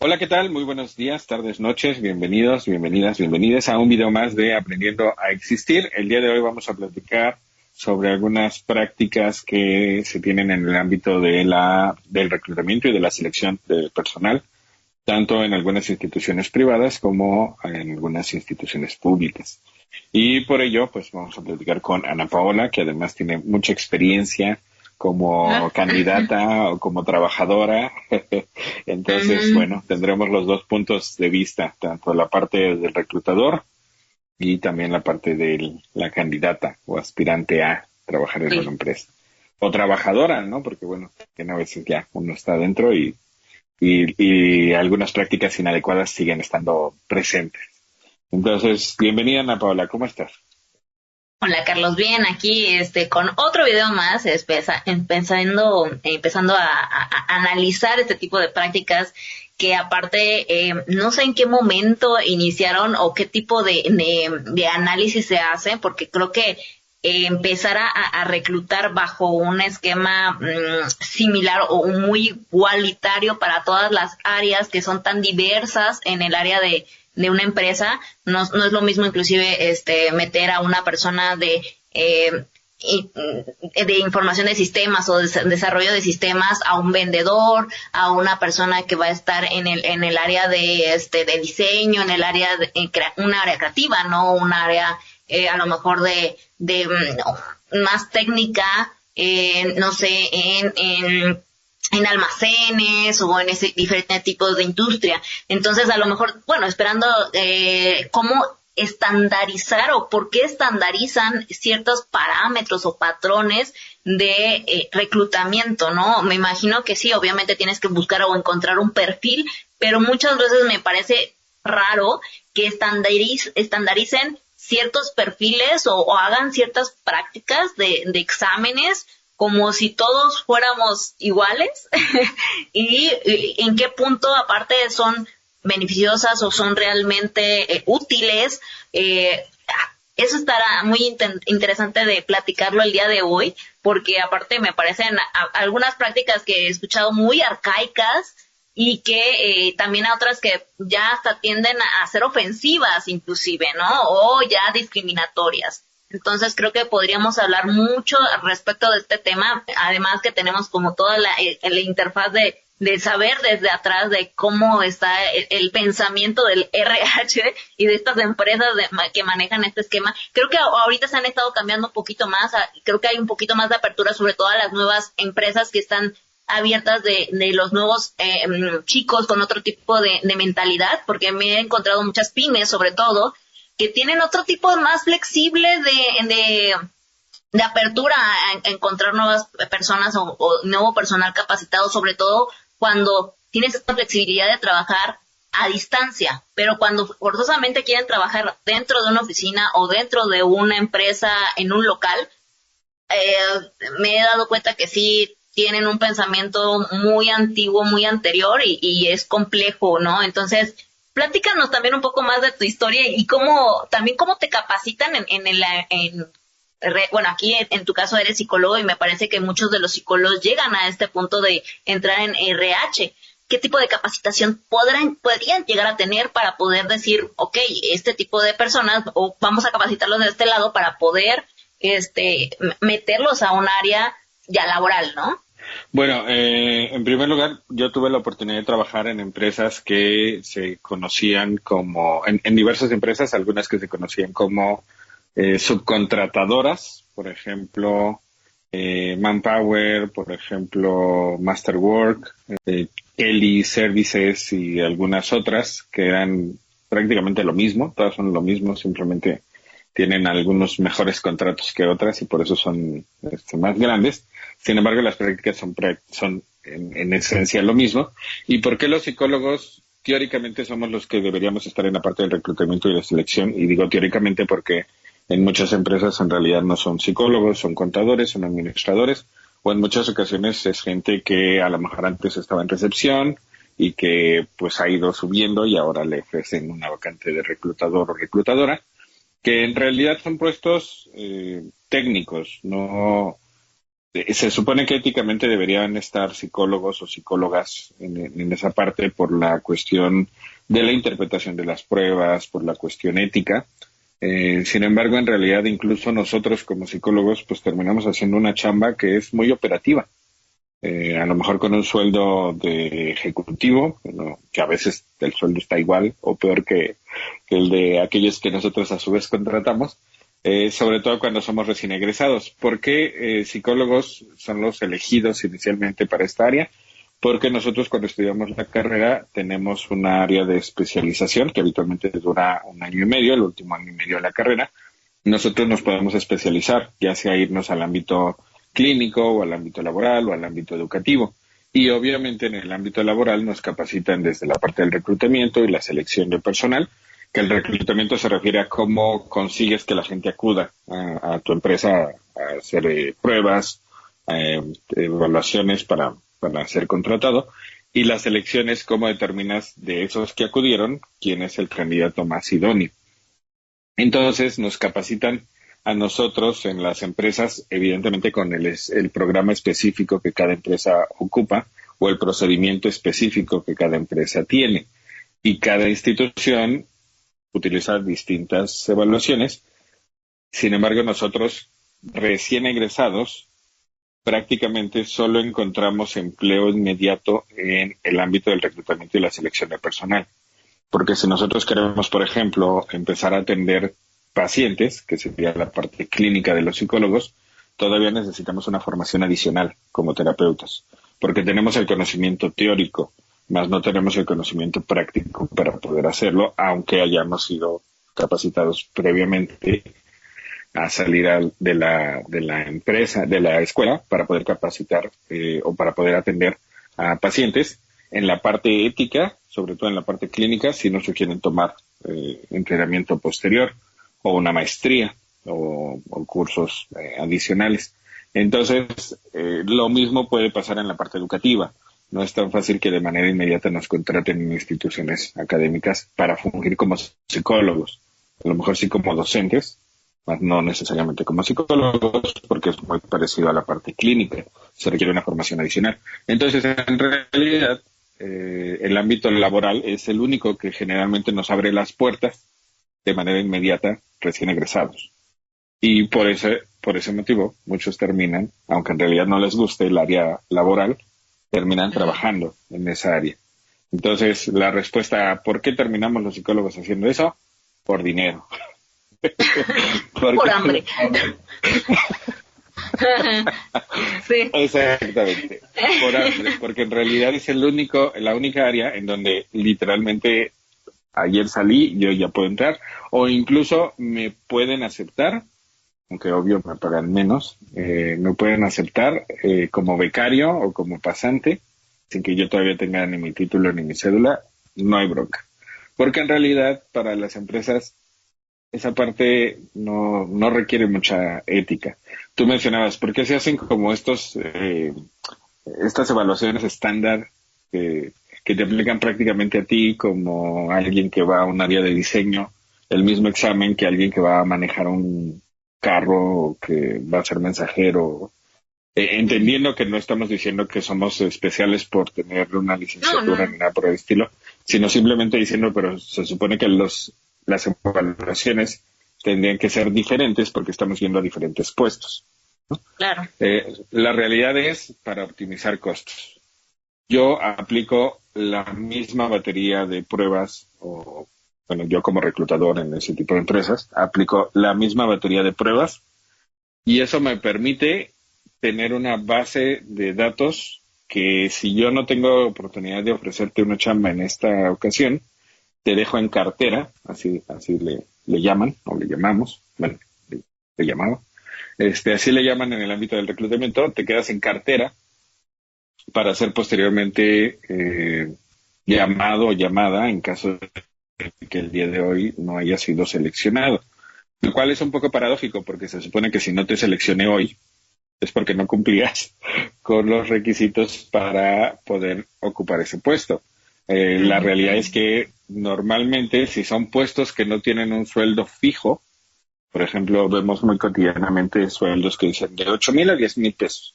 Hola, ¿qué tal? Muy buenos días, tardes, noches, bienvenidos, bienvenidas, bienvenidas a un video más de Aprendiendo a Existir. El día de hoy vamos a platicar sobre algunas prácticas que se tienen en el ámbito del reclutamiento y de la selección de personal, tanto en algunas instituciones privadas como en algunas instituciones públicas. Y por ello, pues vamos a platicar con Ana Paola, que además tiene mucha experiencia como candidata o como trabajadora. Entonces, Ujú. bueno, tendremos los dos puntos de vista, tanto la parte del reclutador y también la parte de la candidata o aspirante a trabajar en una Sí, empresa. O trabajadora, ¿no? Porque, bueno, que a veces ya uno está dentro y algunas prácticas inadecuadas siguen estando presentes. Entonces, bienvenida, Ana Paola, ¿cómo estás? hola Carlos, bien, aquí con otro video más, empezando a analizar este tipo de prácticas que aparte no sé en qué momento iniciaron o qué tipo de análisis se hace, porque creo que empezar a reclutar bajo un esquema similar o muy igualitario para todas las áreas que son tan diversas en el área de una empresa, no es lo mismo inclusive meter a una persona de información de sistemas o desarrollo de sistemas a un vendedor, a una persona que va a estar en el área de diseño, en el área un área creativa, no un área a lo mejor más técnica, no sé, en almacenes o en ese diferente tipo de industria. Entonces, a lo mejor, bueno, esperando cómo estandarizar o por qué estandarizan ciertos parámetros o patrones de reclutamiento, ¿no? Me imagino que sí, obviamente tienes que buscar o encontrar un perfil, pero muchas veces me parece raro que estandaricen ciertos perfiles o hagan ciertas prácticas de exámenes como si todos fuéramos iguales y en qué punto aparte son beneficiosas o son realmente útiles. Eso estará muy interesante de platicarlo el día de hoy, porque aparte me parecen algunas prácticas que he escuchado muy arcaicas y que también a otras que ya hasta tienden a ser ofensivas inclusive, ¿no? O ya discriminatorias. Entonces creo que podríamos hablar mucho respecto de este tema, además que tenemos como toda la interfaz de saber desde atrás de cómo está el pensamiento del RH y de estas empresas que manejan este esquema. Creo que ahorita se han estado cambiando un poquito más, creo que hay un poquito más de apertura sobre todo a las nuevas empresas que están abiertas de los nuevos chicos con otro tipo de mentalidad, porque me he encontrado muchas pymes sobre todo que tienen otro tipo más flexible de apertura a encontrar nuevas personas o nuevo personal capacitado, sobre todo cuando tienes esta flexibilidad de trabajar a distancia, pero cuando forzosamente quieren trabajar dentro de una oficina o dentro de una empresa en un local, me he dado cuenta que sí tienen un pensamiento muy antiguo, muy anterior y es complejo, ¿no? Entonces, platícanos también un poco más de tu historia y también cómo te capacitan bueno, aquí en tu caso eres psicólogo y me parece que muchos de los psicólogos llegan a este punto de entrar en RH. ¿Qué tipo de capacitación podrían llegar a tener para poder decir, ok, este tipo de personas, o vamos a capacitarlos de este lado para poder meterlos a un área ya laboral, ¿no? Bueno, en primer lugar, yo tuve la oportunidad de trabajar en empresas que se conocían como, en diversas empresas, algunas que se conocían como subcontratadoras, por ejemplo, Manpower, por ejemplo, Masterwork, Kelly Services y algunas otras que eran prácticamente lo mismo, todas son lo mismo, simplemente tienen algunos mejores contratos que otras y por eso son más grandes. Sin embargo, las prácticas son en esencia lo mismo. ¿Y por qué los psicólogos teóricamente somos los que deberíamos estar en la parte del reclutamiento y de selección? Y digo teóricamente porque en muchas empresas en realidad no son psicólogos, son contadores, son administradores, o en muchas ocasiones es gente que a lo mejor antes estaba en recepción y que pues ha ido subiendo y ahora le ofrecen una vacante de reclutador o reclutadora, que en realidad son puestos técnicos, no Se supone que éticamente deberían estar psicólogos o psicólogas en esa parte por la cuestión de la interpretación de las pruebas, por la cuestión ética. Sin embargo, en realidad, incluso nosotros como psicólogos, pues terminamos haciendo una chamba que es muy operativa. A lo mejor con un sueldo de ejecutivo, bueno, que a veces el sueldo está igual o peor que el de aquellos que nosotros a su vez contratamos, sobre todo cuando somos recién egresados. ¿Por qué psicólogos son los elegidos inicialmente para esta área? Porque nosotros cuando estudiamos la carrera tenemos una área de especialización que habitualmente dura 1 año y medio, el último 1 año y medio de la carrera. Nosotros nos podemos especializar, ya sea irnos al ámbito clínico o al ámbito laboral o al ámbito educativo. Y obviamente en el ámbito laboral nos capacitan desde la parte del reclutamiento y la selección de personal, que el reclutamiento se refiere a cómo consigues que la gente acuda a tu empresa a hacer pruebas, evaluaciones para ser contratado, y la selección es cómo determinas de esos que acudieron quién es el candidato más idóneo. Entonces nos capacitan a nosotros en las empresas, evidentemente con el programa específico que cada empresa ocupa o el procedimiento específico que cada empresa tiene. Y cada institución utiliza distintas evaluaciones. Sin embargo, nosotros, recién egresados, prácticamente solo encontramos empleo inmediato en el ámbito del reclutamiento y la selección de personal. Porque si nosotros queremos, por ejemplo, empezar a atender pacientes, que sería la parte clínica de los psicólogos, todavía necesitamos una formación adicional como terapeutas, porque tenemos el conocimiento teórico, más no tenemos el conocimiento práctico para poder hacerlo, aunque hayamos sido capacitados previamente a salir de la empresa, de la escuela, para poder capacitar o para poder atender a pacientes. En la parte ética, sobre todo en la parte clínica, si no se quieren tomar entrenamiento posterior o una maestría o cursos adicionales. Entonces, lo mismo puede pasar en la parte educativa. No es tan fácil que de manera inmediata nos contraten en instituciones académicas para fungir como psicólogos. A lo mejor sí como docentes, mas no necesariamente como psicólogos, porque es muy parecido a la parte clínica. Se requiere una formación adicional. Entonces, en realidad, el ámbito laboral es el único que generalmente nos abre las puertas de manera inmediata recién egresados. Y por ese motivo, muchos terminan, aunque en realidad no les guste el área laboral, terminan trabajando en esa área. Entonces, la respuesta a ¿por qué terminamos los psicólogos haciendo eso? Por dinero. Por hambre. Sí. Exactamente. Por hambre, porque en realidad es la única área en donde literalmente ayer salí, yo ya puedo entrar, o incluso me pueden aceptar, aunque obvio me pagan menos, me pueden aceptar como becario o como pasante, sin que yo todavía tenga ni mi título ni mi cédula, no hay bronca. Porque en realidad para las empresas esa parte no requiere mucha ética. Tú mencionabas, ¿por qué se hacen como estas evaluaciones estándar que te aplican prácticamente a ti como alguien que va a un área de diseño, el mismo examen que alguien que va a manejar un carro o que va a ser mensajero? Entendiendo que no estamos diciendo que somos especiales por tener una licenciatura ni nada por el estilo, sino simplemente diciendo, pero se supone que las evaluaciones tendrían que ser diferentes porque estamos yendo a diferentes puestos, ¿no? Claro. La realidad es para optimizar costos. Yo aplico la misma batería de pruebas, yo como reclutador en ese tipo de empresas, aplico la misma batería de pruebas y eso me permite tener una base de datos que si yo no tengo oportunidad de ofrecerte una chamba en esta ocasión, te dejo en cartera, así le llaman, o le llamamos, bueno, le llamaba, así le llaman en el ámbito del reclutamiento, te quedas en cartera para ser posteriormente llamado o llamada en caso de que el día de hoy no haya sido seleccionado. Lo cual es un poco paradójico porque se supone que si no te seleccioné hoy es porque no cumplías con los requisitos para poder ocupar ese puesto. La realidad es que normalmente si son puestos que no tienen un sueldo fijo, por ejemplo, vemos muy cotidianamente sueldos que dicen de 8,000 a 10,000 pesos.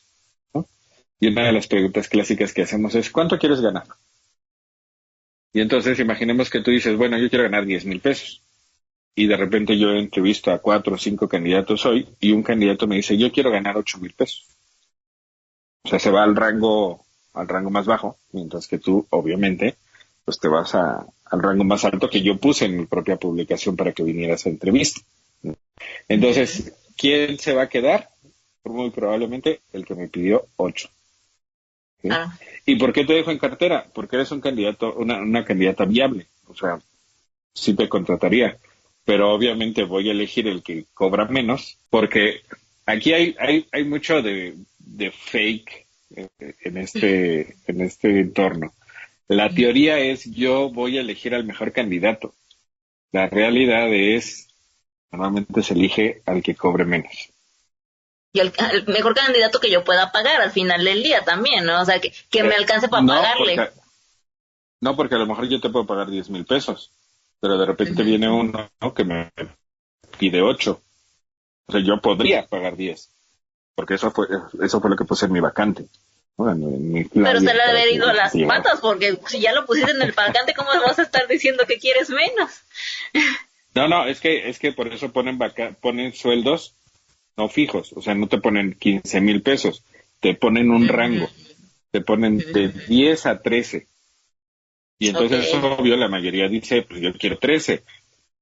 Y una de las preguntas clásicas que hacemos es, ¿cuánto quieres ganar? Y entonces imaginemos que tú dices, bueno, yo quiero ganar 10,000 pesos. Y de repente yo entrevisto a 4 o 5 candidatos hoy y un candidato me dice, yo quiero ganar 8,000 pesos. O sea, se va al rango más bajo, mientras que tú, obviamente, pues te vas al rango más alto que yo puse en mi propia publicación para que vinieras a entrevista. Entonces, ¿quién se va a quedar? Muy probablemente el que me pidió 8. ¿Sí? Ah, ¿Y por qué te dejo en cartera? Porque eres un candidato, una candidata viable. O sea, sí te contrataría, pero obviamente voy a elegir el que cobra menos, porque aquí hay mucho de fake en este entorno. La teoría es yo voy a elegir al mejor candidato. La realidad es, normalmente se elige al que cobre menos. y el mejor candidato que yo pueda pagar al final del día también, ¿no? O sea, que me alcance para No, pagarle. porque a lo mejor yo te puedo pagar 10,000 pesos, pero de repente Ujú. viene uno, ¿no?, que me pide 8. O sea, yo podría pagar 10, porque eso fue lo que puse en mi vacante, ¿no? En mi Pero se flyer le para ha que ido las llegara. patas, porque si ya lo pusiste en el vacante, ¿cómo vas a estar diciendo que quieres menos? No, no, es que por eso ponen sueldos no fijos, o sea, no te ponen 15,000 pesos, te ponen un rango, Ujú, te ponen de ujú. 10 a 13. Y Ok, entonces, obvio, la mayoría dice, pues yo quiero 13,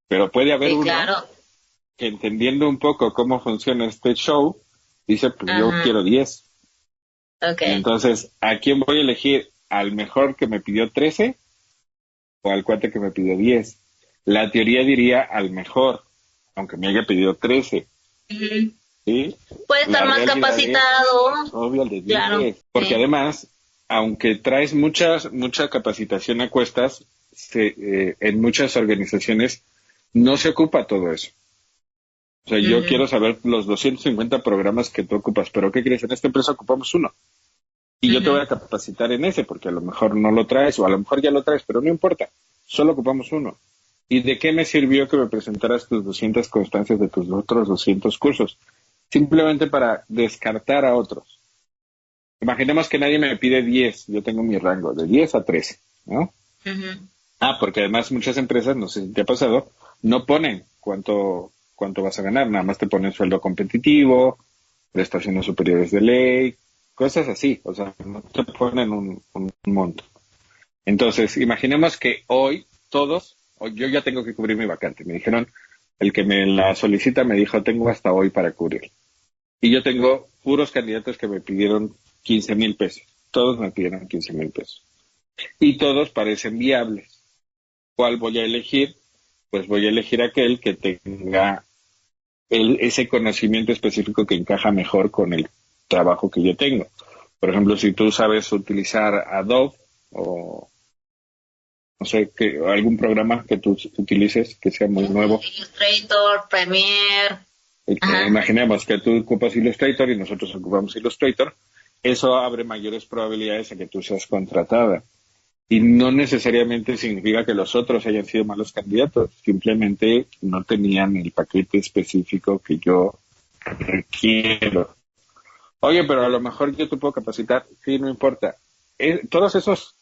pero puede haber sí, uno claro. que entendiendo un poco cómo funciona este show, dice, pues yo Ajá, quiero 10. ok. Y entonces, ¿a quién voy a elegir? ¿Al mejor que me pidió 13 o al cuate que me pidió 10? La teoría diría al mejor, aunque me haya pedido 13, Ujú. ¿sí? Puede estar La más realidad es, capacitado, obvio, al de claro. 10, porque Sí. además, aunque traes mucha capacitación a cuestas, en muchas organizaciones no se ocupa todo eso. O sea, yo Ujú, quiero saber los 250 programas que tú ocupas, pero ¿qué crees? En esta empresa ocupamos uno. Y yo te voy ujú. a capacitar en ese, porque a lo mejor no lo traes, o a lo mejor ya lo traes, pero no importa. Solo ocupamos uno. ¿Y de qué me sirvió que me presentaras tus 200 constancias de tus otros 200 cursos? Simplemente para descartar a otros. Imaginemos que nadie me pide 10, yo tengo mi rango de 10 a 13, ¿no? Ujú. Porque además muchas empresas, no sé si te ha pasado, no ponen cuánto vas a ganar, nada más te ponen sueldo competitivo, prestaciones superiores de ley, cosas así, o sea, no te ponen un monto. Entonces, imaginemos que hoy yo ya tengo que cubrir mi vacante, me dijeron, el que me la solicita me dijo, tengo hasta hoy para cubrir. Y yo tengo puros candidatos que me pidieron 15,000 pesos, todos me pidieron 15,000 pesos. Y todos parecen viables. ¿Cuál voy a elegir? Pues voy a elegir aquel que tenga ese conocimiento específico que encaja mejor con el trabajo que yo tengo. Por ejemplo, si tú sabes utilizar Adobe o no sé, algún programa que tú utilices que sea muy nuevo. Illustrator, Premiere. Ajá. Imaginemos que tú ocupas Illustrator y nosotros ocupamos Illustrator. Eso abre mayores probabilidades a que tú seas contratada. Y no necesariamente significa que los otros hayan sido malos candidatos, simplemente no tenían el paquete específico que yo requiero. Oye, pero a lo mejor yo te puedo capacitar, sí, no importa. Todos esos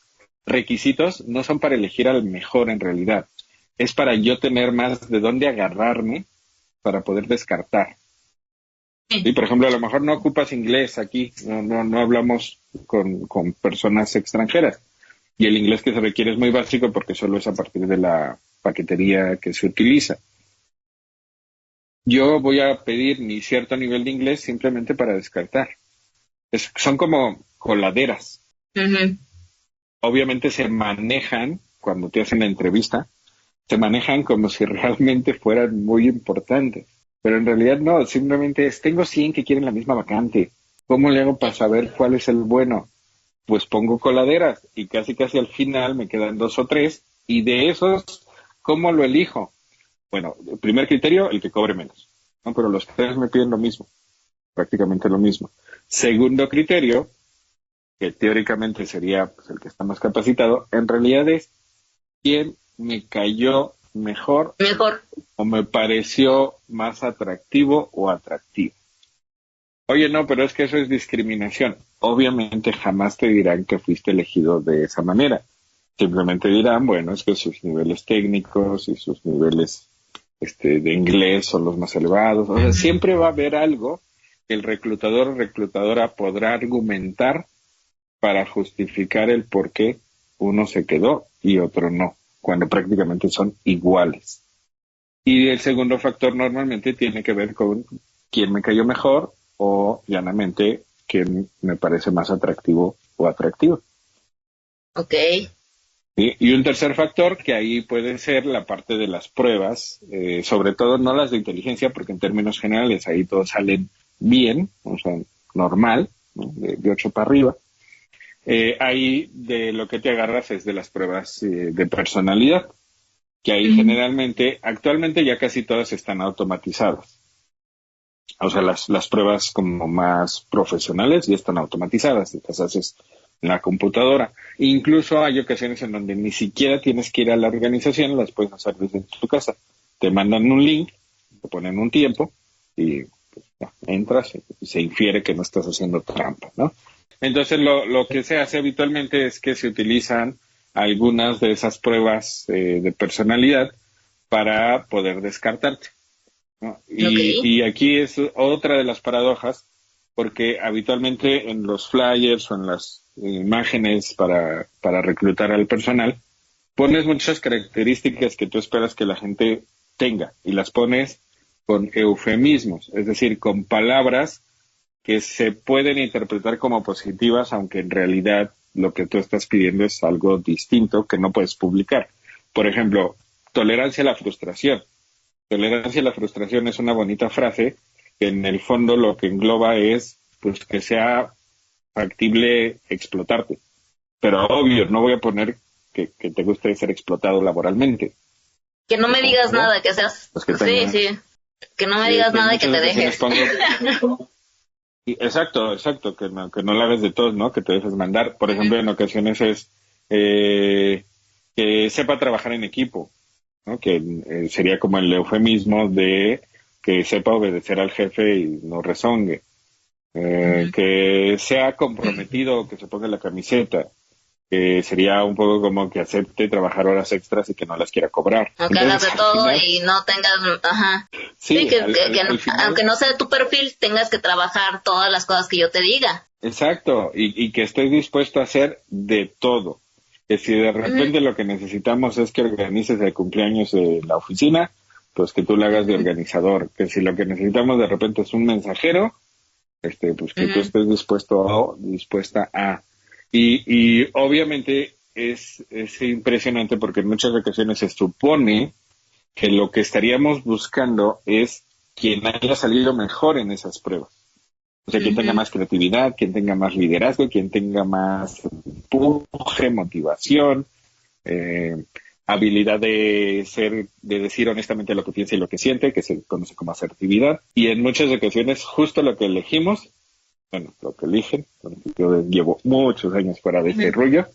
requisitos no son para elegir al mejor en realidad, es para yo tener más de dónde agarrarme para poder descartar. Sí, Sí. por ejemplo, a lo mejor no ocupas inglés aquí, no hablamos con personas extranjeras. Y el inglés que se requiere es muy básico porque solo es a partir de la paquetería que se utiliza. Yo voy a pedir mi cierto nivel de inglés simplemente para descartar. Son como coladeras. Ujú. Obviamente se manejan, cuando te hacen la entrevista, se manejan como si realmente fueran muy importantes. Pero en realidad no, simplemente tengo 100 que quieren la misma vacante. ¿Cómo le hago para saber cuál es el bueno? Pues pongo coladeras y casi al final me quedan 2 o 3 y de esos, ¿cómo lo elijo? Bueno, el primer criterio, el que cobre menos, ¿no? Pero los 3 me piden lo mismo, prácticamente lo mismo. Segundo criterio, que teóricamente sería pues, el que está más capacitado, en realidad es quién me cayó mejor Mejor. o me pareció más atractivo o atractivo. Oye, no, pero es que eso es discriminación. obviamente jamás te dirán que fuiste elegido de esa manera. Simplemente dirán, bueno, es que sus niveles técnicos y sus niveles de inglés son los más elevados. O sea, siempre va a haber algo que el reclutador o reclutadora podrá argumentar para justificar el por qué uno se quedó y otro no, cuando prácticamente son iguales. Y el segundo factor normalmente tiene que ver con quién me cayó mejor o llanamente quién me parece más atractivo o atractivo. Ok. ¿Sí? Y un tercer factor que ahí puede ser la parte de las pruebas, sobre todo no las de inteligencia, porque en términos generales ahí todos salen bien, o sea, normal, ¿no? de 8 para arriba. Ahí de lo que te agarras es de las pruebas de personalidad, que ahí generalmente, actualmente ya casi todas están automatizadas. O sea, las pruebas como más profesionales ya están automatizadas, las haces en la computadora. Incluso hay ocasiones en donde ni siquiera tienes que ir a la organización, las puedes hacer desde tu casa. Te mandan un link, te ponen un tiempo y pues, ya, entras y se infiere que no estás haciendo trampa, ¿no? Entonces lo que se hace habitualmente es que se utilizan algunas de esas pruebas de personalidad para poder descartarte, ¿no? Y aquí es otra de las paradojas, porque habitualmente en los flyers o en las imágenes para reclutar al personal, pones muchas características que tú esperas que la gente tenga y las pones con eufemismos, es decir, con palabras que se pueden interpretar como positivas, aunque en realidad lo que tú estás pidiendo es algo distinto que no puedes publicar. Por ejemplo, tolerancia a la frustración. Tolerancia a la frustración es una bonita frase que en el fondo lo que engloba es pues que sea factible explotarte. Pero obvio, no voy a poner que te guste ser explotado laboralmente. Que no me digas nada, que seas... Pues que tengas, sí. Que no me digas nada y que te dejes. Exacto, que no lo hagas de todos, ¿no? Que te dejes mandar. Por ejemplo, en ocasiones es que sepa trabajar en equipo, ¿no? Que sería como el eufemismo de que sepa obedecer al jefe y no rezongue. Que sea comprometido, que se ponga la camiseta, que sería un poco como que acepte trabajar horas extras y que no las quiera cobrar. Aunque hagas de todo final, y no tengas... Ajá. Sí, que final, aunque no sea tu perfil, tengas que trabajar todas las cosas que yo te diga. Exacto, y que estés dispuesto a hacer de todo. Que si de repente lo que necesitamos es que organices el cumpleaños de la oficina, pues que tú lo hagas de organizador. Que si lo que necesitamos de repente es un mensajero, pues que tú estés dispuesta a... Y obviamente es impresionante porque en muchas ocasiones se supone que lo que estaríamos buscando es quien haya salido mejor en esas pruebas. O sea, quien tenga más creatividad, quien tenga más liderazgo, quien tenga más empuje, motivación, habilidad de decir honestamente lo que piensa y lo que siente, que se conoce como asertividad. Y en muchas ocasiones justo lo que elegimos, bueno, lo que eligen, yo llevo muchos años fuera de este rollo,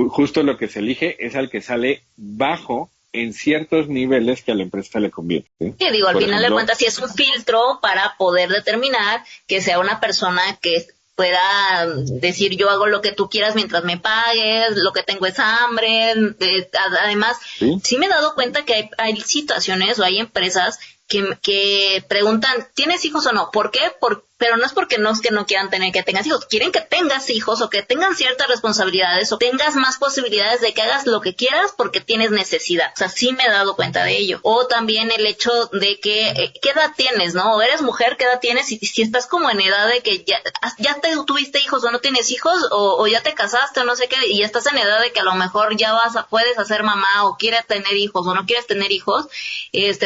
justo lo que se elige es al que sale bajo en ciertos niveles que a la empresa le conviene. ¿Sí? Sí, digo, al final de cuentas sí es un filtro para poder determinar que sea una persona que pueda decir yo hago lo que tú quieras mientras me pagues, lo que tengo es hambre. Además, sí me he dado cuenta que hay situaciones o hay empresas que preguntan, ¿tienes hijos o no? ¿Por qué? Pero no es porque no es que no quieran tener que tengas hijos, quieren que tengas hijos o que tengan ciertas responsabilidades o tengas más posibilidades de que hagas lo que quieras porque tienes necesidad. O sea, sí me he dado cuenta de ello. O también el hecho de que, ¿qué edad tienes, no? O eres mujer, ¿qué edad tienes? Y si estás como en edad de que ya tuviste hijos o no tienes hijos o ya te casaste o no sé qué, y ya estás en edad de que a lo mejor ya puedes hacer mamá o quieres tener hijos o no quieres tener hijos,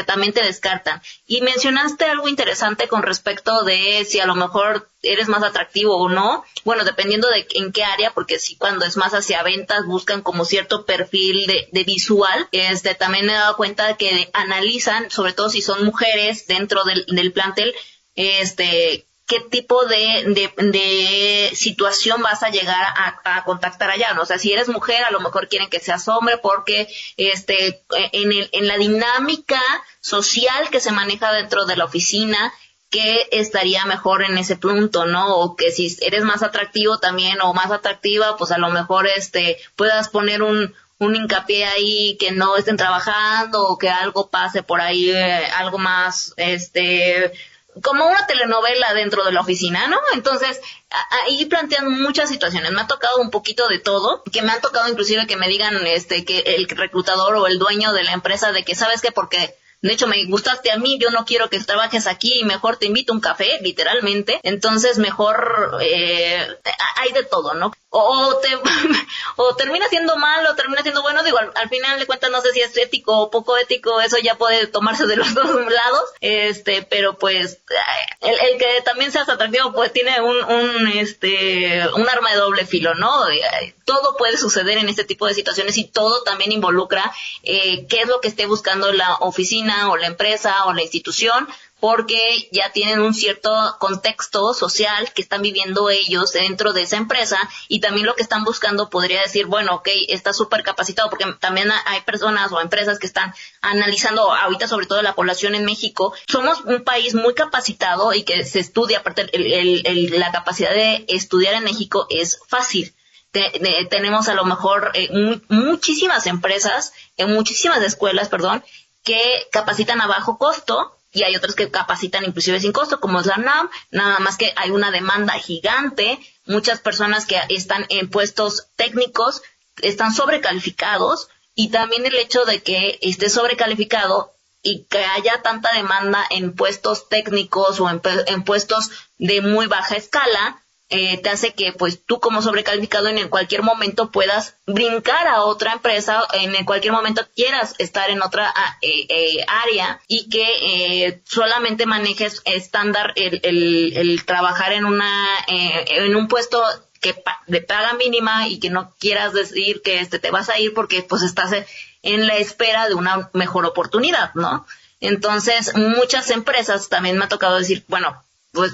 también te descartan. Y mencionaste algo interesante con respecto de si a lo mejor eres más atractivo o no, bueno, dependiendo de en qué área, porque sí, cuando es más hacia ventas buscan como cierto perfil de visual. También me he dado cuenta que analizan, sobre todo si son mujeres dentro del plantel, qué tipo de situación vas a llegar a contactar allá, ¿no? O sea, si eres mujer, a lo mejor quieren que seas hombre porque en la dinámica social que se maneja dentro de la oficina, qué estaría mejor en ese punto, ¿no? O que si eres más atractivo también o más atractiva, pues a lo mejor puedas poner un hincapié ahí, que no estén trabajando o que algo pase por ahí, algo más, como una telenovela dentro de la oficina, ¿no? Entonces, ahí plantean muchas situaciones. Me ha tocado un poquito de todo, que me ha tocado inclusive que me digan, que el reclutador o el dueño de la empresa, de que, ¿sabes qué? Porque de hecho me gustaste a mí, yo no quiero que trabajes aquí y mejor te invito a un café, literalmente. Entonces mejor, hay de todo, ¿no? O termina siendo malo, o termina siendo bueno. Digo, al final de cuentas no sé si es ético o poco ético, eso ya puede tomarse de los dos lados, pero pues el que también seas atractivo pues tiene un arma de doble filo, ¿no? Todo puede suceder en este tipo de situaciones y todo también involucra qué es lo que esté buscando la oficina o la empresa o la institución, porque ya tienen un cierto contexto social que están viviendo ellos dentro de esa empresa, y también lo que están buscando podría decir, bueno, ok, está súper capacitado, porque también hay personas o empresas que están analizando ahorita, sobre todo la población en México. Somos un país muy capacitado y que se estudia, aparte la capacidad de estudiar en México es fácil. Tenemos a lo mejor muchísimas empresas, muchísimas escuelas, perdón, que capacitan a bajo costo, y hay otras que capacitan inclusive sin costo, como es la UNAM, nada más que hay una demanda gigante, muchas personas que están en puestos técnicos están sobrecalificados, y también el hecho de que esté sobrecalificado y que haya tanta demanda en puestos técnicos o en puestos de muy baja escala, te hace que pues tú como sobrecalificado en cualquier momento puedas brincar a otra empresa, en cualquier momento quieras estar en otra área, y que solamente manejes estándar el trabajar en un puesto de paga mínima, y que no quieras decir que te vas a ir porque pues estás en la espera de una mejor oportunidad, ¿no? Entonces, muchas empresas también me ha tocado decir, bueno, pues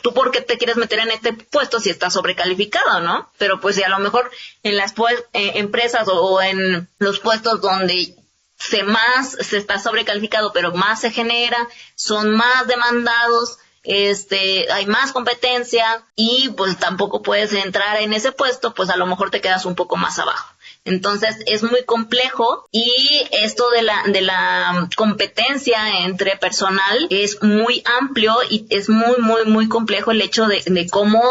tú por qué te quieres meter en este puesto si estás sobrecalificado, ¿no? Pero pues si a lo mejor en las empresas o en los puestos donde se está sobrecalificado, pero más se genera, son más demandados, hay más competencia, y pues tampoco puedes entrar en ese puesto, pues a lo mejor te quedas un poco más abajo. Entonces es muy complejo, y esto de la competencia entre personal es muy amplio, y es muy, muy, muy complejo el hecho de cómo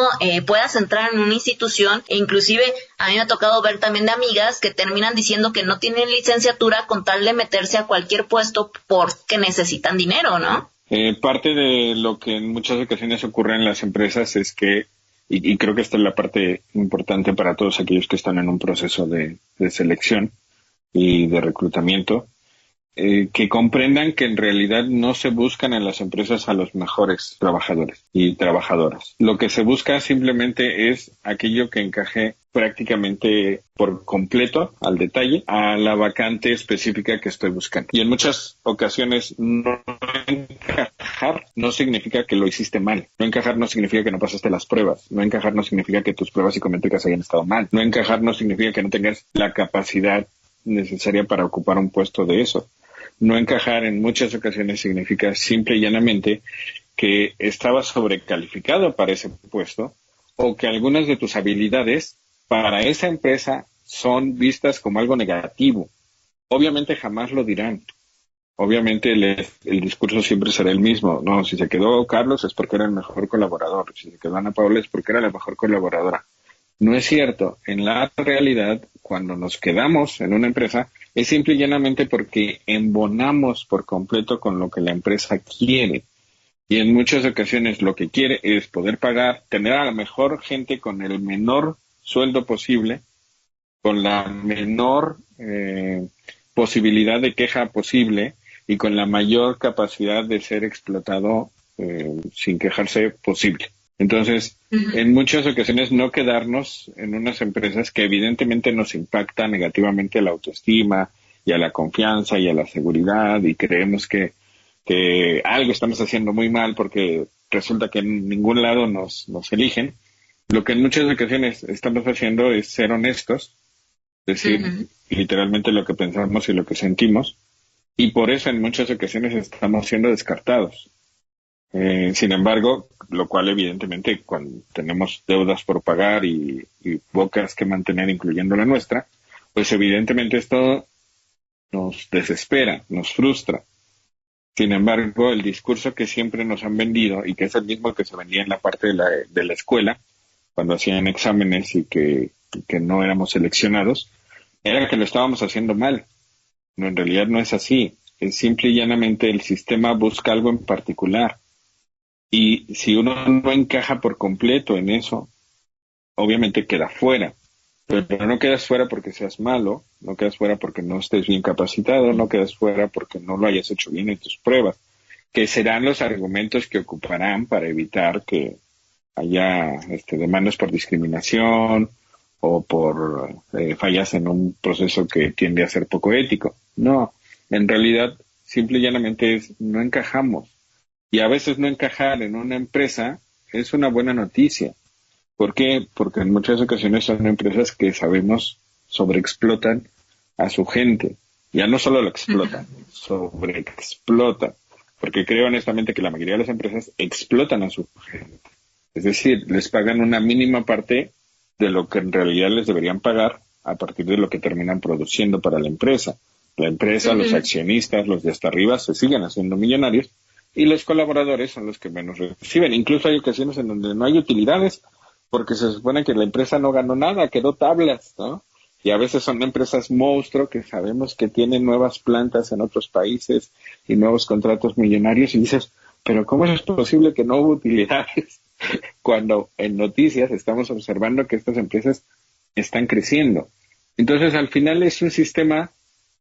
puedas entrar en una institución. E inclusive a mí me ha tocado ver también de amigas que terminan diciendo que no tienen licenciatura con tal de meterse a cualquier puesto porque necesitan dinero, ¿no? Parte de lo que en muchas ocasiones ocurre en las empresas es que, y creo que esta es la parte importante para todos aquellos que están en un proceso de selección y de reclutamiento, que comprendan que en realidad no se buscan en las empresas a los mejores trabajadores y trabajadoras. Lo que se busca simplemente es aquello que encaje prácticamente por completo, al detalle, a la vacante específica que estoy buscando. Y en muchas ocasiones no encajar no significa que lo hiciste mal. No encajar no significa que no pasaste las pruebas. No encajar no significa que tus pruebas psicométricas hayan estado mal. No encajar no significa que no tengas la capacidad necesaria para ocupar un puesto de eso. No encajar en muchas ocasiones significa simple y llanamente que estabas sobrecalificado para ese puesto, o que algunas de tus habilidades para esa empresa son vistas como algo negativo. Obviamente jamás lo dirán. Obviamente el discurso siempre será el mismo. No, si se quedó Carlos es porque era el mejor colaborador. Si se quedó Ana Paula es porque era la mejor colaboradora. No es cierto. En la realidad, cuando nos quedamos en una empresa, es simple y llanamente porque embonamos por completo con lo que la empresa quiere. Y en muchas ocasiones lo que quiere es poder pagar, tener a la mejor gente con el menor sueldo posible, con la menor posibilidad de queja posible, y con la mayor capacidad de ser explotado sin quejarse posible. Entonces, en muchas ocasiones no quedarnos en unas empresas que evidentemente nos impacta negativamente a la autoestima y a la confianza y a la seguridad, y creemos que algo estamos haciendo muy mal porque resulta que en ningún lado nos eligen. Lo que en muchas ocasiones estamos haciendo es ser honestos, decir literalmente lo que pensamos y lo que sentimos, y por eso en muchas ocasiones estamos siendo descartados. Sin embargo, lo cual evidentemente cuando tenemos deudas por pagar y bocas que mantener, incluyendo la nuestra, pues evidentemente esto nos desespera, nos frustra. Sin embargo, el discurso que siempre nos han vendido y que es el mismo que se vendía en la parte de la escuela, cuando hacían exámenes que no éramos seleccionados, era que lo estábamos haciendo mal. No, en realidad no es así. Es simple y llanamente el sistema busca algo en particular. Y si uno no encaja por completo en eso, obviamente queda fuera. Pero no quedas fuera porque seas malo, no quedas fuera porque no estés bien capacitado, no quedas fuera porque no lo hayas hecho bien en tus pruebas, que serán los argumentos que ocuparán para evitar que haya demandas por discriminación o por fallas en un proceso que tiende a ser poco ético. No, en realidad, simple y llanamente es no encajamos. Y a veces no encajar en una empresa es una buena noticia. ¿Por qué? Porque en muchas ocasiones son empresas que sabemos sobreexplotan a su gente. Ya no solo lo explotan, sobreexplotan. Porque creo honestamente que la mayoría de las empresas explotan a su gente. Es decir, les pagan una mínima parte de lo que en realidad les deberían pagar a partir de lo que terminan produciendo para la empresa. La empresa, los accionistas, los de hasta arriba se siguen haciendo millonarios y los colaboradores son los que menos reciben. Incluso hay ocasiones en donde no hay utilidades porque se supone que la empresa no ganó nada, quedó tablas, ¿no? Y a veces son empresas monstruo que sabemos que tienen nuevas plantas en otros países y nuevos contratos millonarios y dices, pero ¿cómo es posible que no hubo utilidades? Cuando en noticias estamos observando que estas empresas están creciendo. Entonces, al final es un sistema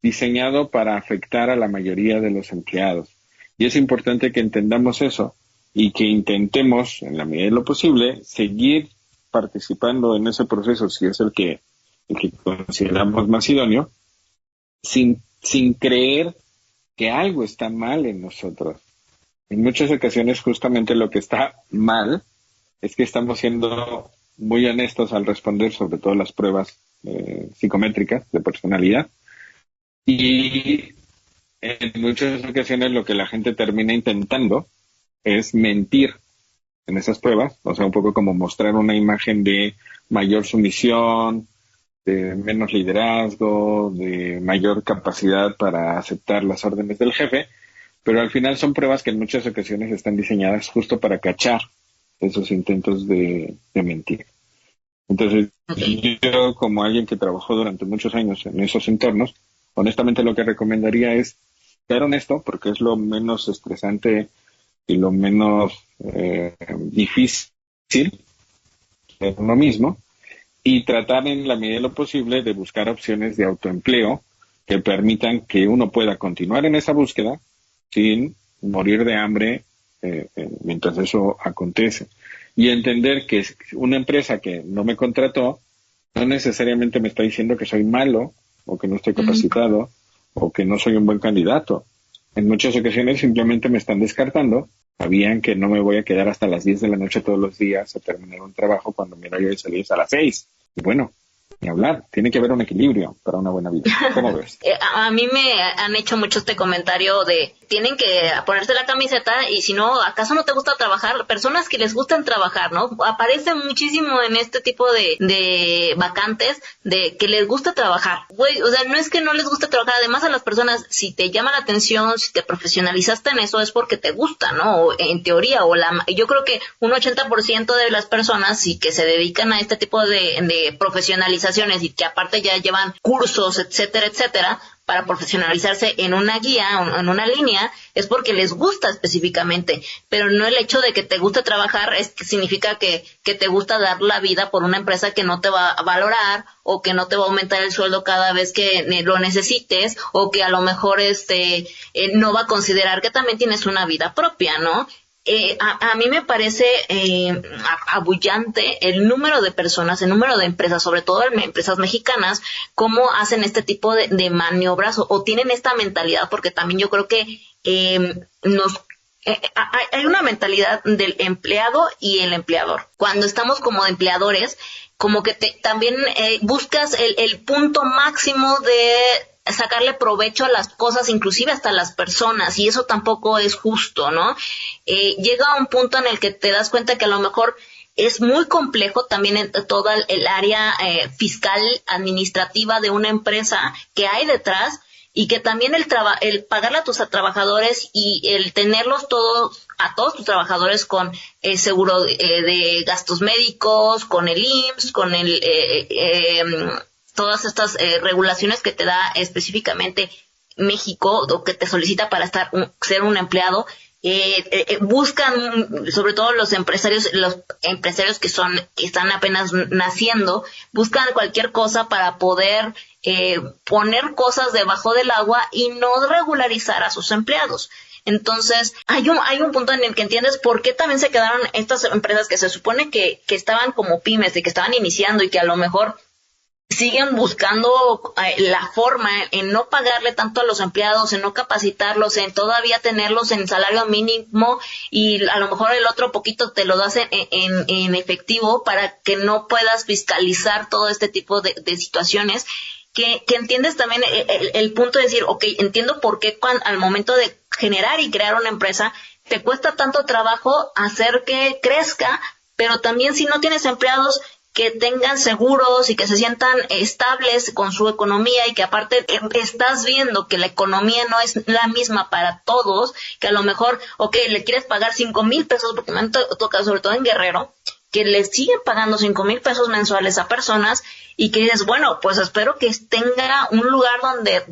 diseñado para afectar a la mayoría de los empleados. Y es importante que entendamos eso y que intentemos, en la medida de lo posible, seguir participando en ese proceso, si es el que consideramos más idóneo, sin creer que algo está mal en nosotros. En muchas ocasiones justamente lo que está mal es que estamos siendo muy honestos al responder sobre todo las pruebas psicométricas de personalidad y en muchas ocasiones lo que la gente termina intentando es mentir en esas pruebas, o sea, un poco como mostrar una imagen de mayor sumisión, de menos liderazgo, de mayor capacidad para aceptar las órdenes del jefe, pero al final son pruebas que en muchas ocasiones están diseñadas justo para cachar esos intentos de mentir. Entonces, yo como alguien que trabajó durante muchos años en esos entornos, honestamente lo que recomendaría es ser honesto, porque es lo menos estresante y lo menos difícil de uno mismo, y tratar en la medida de lo posible de buscar opciones de autoempleo que permitan que uno pueda continuar en esa búsqueda sin morir de hambre mientras eso acontece. Y entender que una empresa que no me contrató no necesariamente me está diciendo que soy malo o que no estoy capacitado o que no soy un buen candidato. En muchas ocasiones simplemente me están descartando. Sabían que no me voy a quedar hasta las 10 de la noche todos los días a terminar un trabajo cuando mi horario de salida es a las 6. Y bueno, ni hablar, tiene que haber un equilibrio para una buena vida. ¿Cómo ves? A mí me han hecho mucho este comentario de tienen que ponerse la camiseta y si no, ¿acaso no te gusta trabajar? Personas que les gustan trabajar, ¿no? Aparece muchísimo en este tipo de vacantes de que les gusta trabajar. Güey, o sea, no es que no les guste trabajar, además a las personas, si te llama la atención, si te profesionalizaste en eso es porque te gusta, ¿no? O en teoría, yo creo que un 80% de las personas sí que se dedican a este tipo de profesionalizaciones y que aparte ya llevan cursos, etcétera, etcétera, para profesionalizarse en una guía o en una línea, es porque les gusta específicamente, pero no el hecho de que te guste trabajar es que significa que te gusta dar la vida por una empresa que no te va a valorar o que no te va a aumentar el sueldo cada vez que lo necesites o que a lo mejor no va a considerar que también tienes una vida propia, ¿no? A mí me parece abullante el número de personas, el número de empresas, sobre todo empresas mexicanas, cómo hacen este tipo de maniobras o tienen esta mentalidad, porque también yo creo que hay una mentalidad del empleado y el empleador. Cuando estamos como empleadores, como que también buscas el punto máximo de sacarle provecho a las cosas, inclusive hasta las personas, y eso tampoco es justo, ¿no? Llega a un punto en el que te das cuenta que a lo mejor es muy complejo también en toda el área fiscal, administrativa de una empresa que hay detrás, y que también el pagarle a tus trabajadores y el tenerlos a todos tus trabajadores con seguro de gastos médicos, con el IMSS, con todas estas regulaciones que te da específicamente México, o que te solicita para ser un empleado. Buscan, sobre todo los empresarios que están apenas naciendo, buscan cualquier cosa para poder poner cosas debajo del agua y no regularizar a sus empleados. Entonces, hay un punto en el que entiendes por qué también se quedaron estas empresas que se supone que estaban como pymes y que estaban iniciando, y que a lo mejor siguen buscando la forma en no pagarle tanto a los empleados, en no capacitarlos, en todavía tenerlos en salario mínimo, y a lo mejor el otro poquito te lo das en efectivo para que no puedas fiscalizar todo este tipo de situaciones. Que entiendes también el punto de decir, okay, entiendo por qué al momento de generar y crear una empresa te cuesta tanto trabajo hacer que crezca, pero también si no tienes empleados que tengan seguros y que se sientan estables con su economía, y que aparte estás viendo que la economía no es la misma para todos, que a lo mejor, le quieres pagar 5,000 pesos, porque me han tocado, sobre todo en Guerrero, que le siguen pagando 5,000 pesos mensuales a personas, y que dices, bueno, pues espero que tenga un lugar donde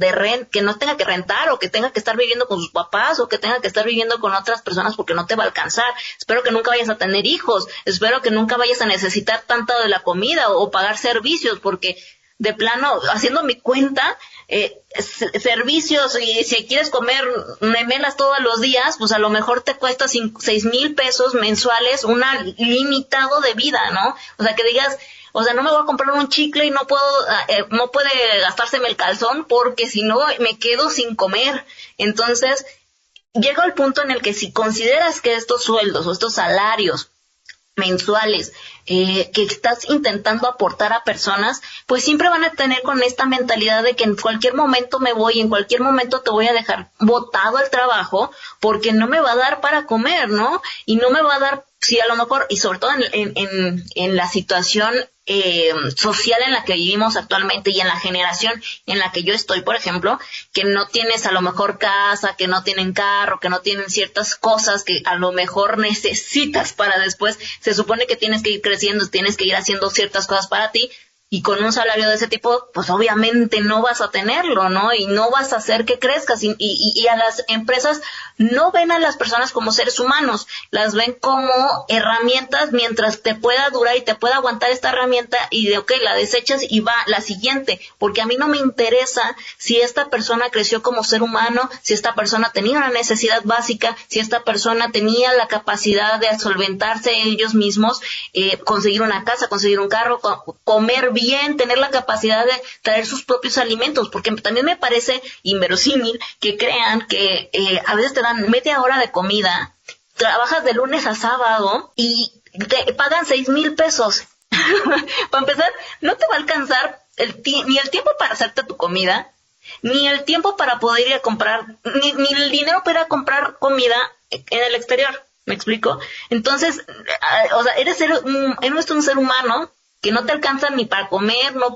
que no tenga que rentar, o que tenga que estar viviendo con sus papás, o que tenga que estar viviendo con otras personas porque no te va a alcanzar. Espero que nunca vayas a tener hijos, espero que nunca vayas a necesitar tanto de la comida o pagar servicios, porque de plano, haciendo mi cuenta, servicios, y si quieres comer memelas todos los días, pues a lo mejor te cuesta 6,000 pesos mensuales, un limitado de vida, ¿no? O sea, que digas, no me voy a comprar un chicle y no puede gastárseme el calzón, porque si no me quedo sin comer. Entonces, llega el punto en el que si consideras que estos sueldos o estos salarios mensuales que estás intentando aportar a personas, pues siempre van a tener con esta mentalidad de que en cualquier momento me voy, en cualquier momento te voy a dejar botado al trabajo, porque no me va a dar para comer, ¿no? Y no me va a dar, si a lo mejor, y sobre todo en la situación social en la que vivimos actualmente, y en la generación en la que yo estoy, por ejemplo, que no tienes a lo mejor casa, que no tienen carro, que no tienen ciertas cosas que a lo mejor necesitas para después. Se supone que tienes que ir creciendo, tienes que ir haciendo ciertas cosas para ti, y con un salario de ese tipo, pues obviamente no vas a tenerlo, ¿no? Y no vas a hacer que crezcas, y a las empresas no ven a las personas como seres humanos, las ven como herramientas mientras te pueda durar y te pueda aguantar esta herramienta, y la desechas y va la siguiente, porque a mí no me interesa si esta persona creció como ser humano, si esta persona tenía una necesidad básica, si esta persona tenía la capacidad de solventarse ellos mismos, conseguir una casa, conseguir un carro, comer bien, tener la capacidad de traer sus propios alimentos, porque también me parece inverosímil que crean que a veces te dan media hora de comida, trabajas de lunes a sábado y te pagan 6,000 pesos. Para empezar, no te va a alcanzar ni el tiempo para hacerte tu comida, ni el tiempo para poder ir a comprar, ni el dinero para ir a comprar comida en el exterior. ¿Me explico? Entonces, eres un ser humano que no te alcanza ni para comer, no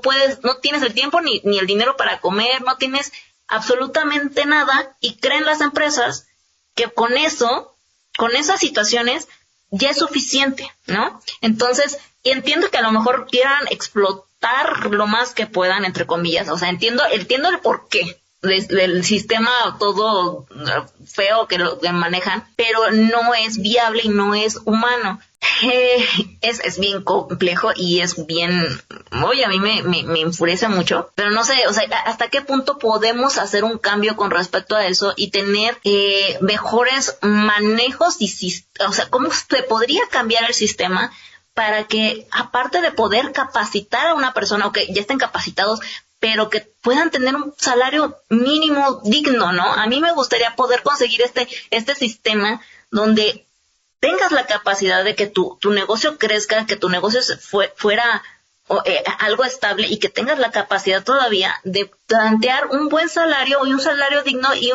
tienes el tiempo ni el dinero para comer, no tienes absolutamente nada, y creen las empresas que con esas situaciones ya es suficiente, ¿no? Entonces, entiendo que a lo mejor quieran explotar lo más que puedan, entre comillas, entiendo el porqué del sistema todo feo que lo que manejan, pero no es viable y no es humano. Es bien complejo y es bien, a mí me enfurece mucho, pero no sé, hasta qué punto podemos hacer un cambio con respecto a eso y tener mejores manejos cómo se podría cambiar el sistema para que, aparte de poder capacitar a una persona, ya estén capacitados, pero que puedan tener un salario mínimo digno, ¿no? A mí me gustaría poder conseguir este sistema donde tengas la capacidad de que tu negocio crezca, que tu negocio fuera algo estable y que tengas la capacidad todavía de plantear un buen salario y un salario digno y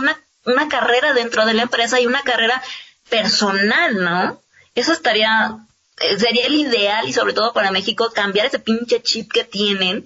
una carrera dentro de la empresa y una carrera personal, ¿no? Eso sería el ideal, y sobre todo para México, cambiar ese pinche chip que tienen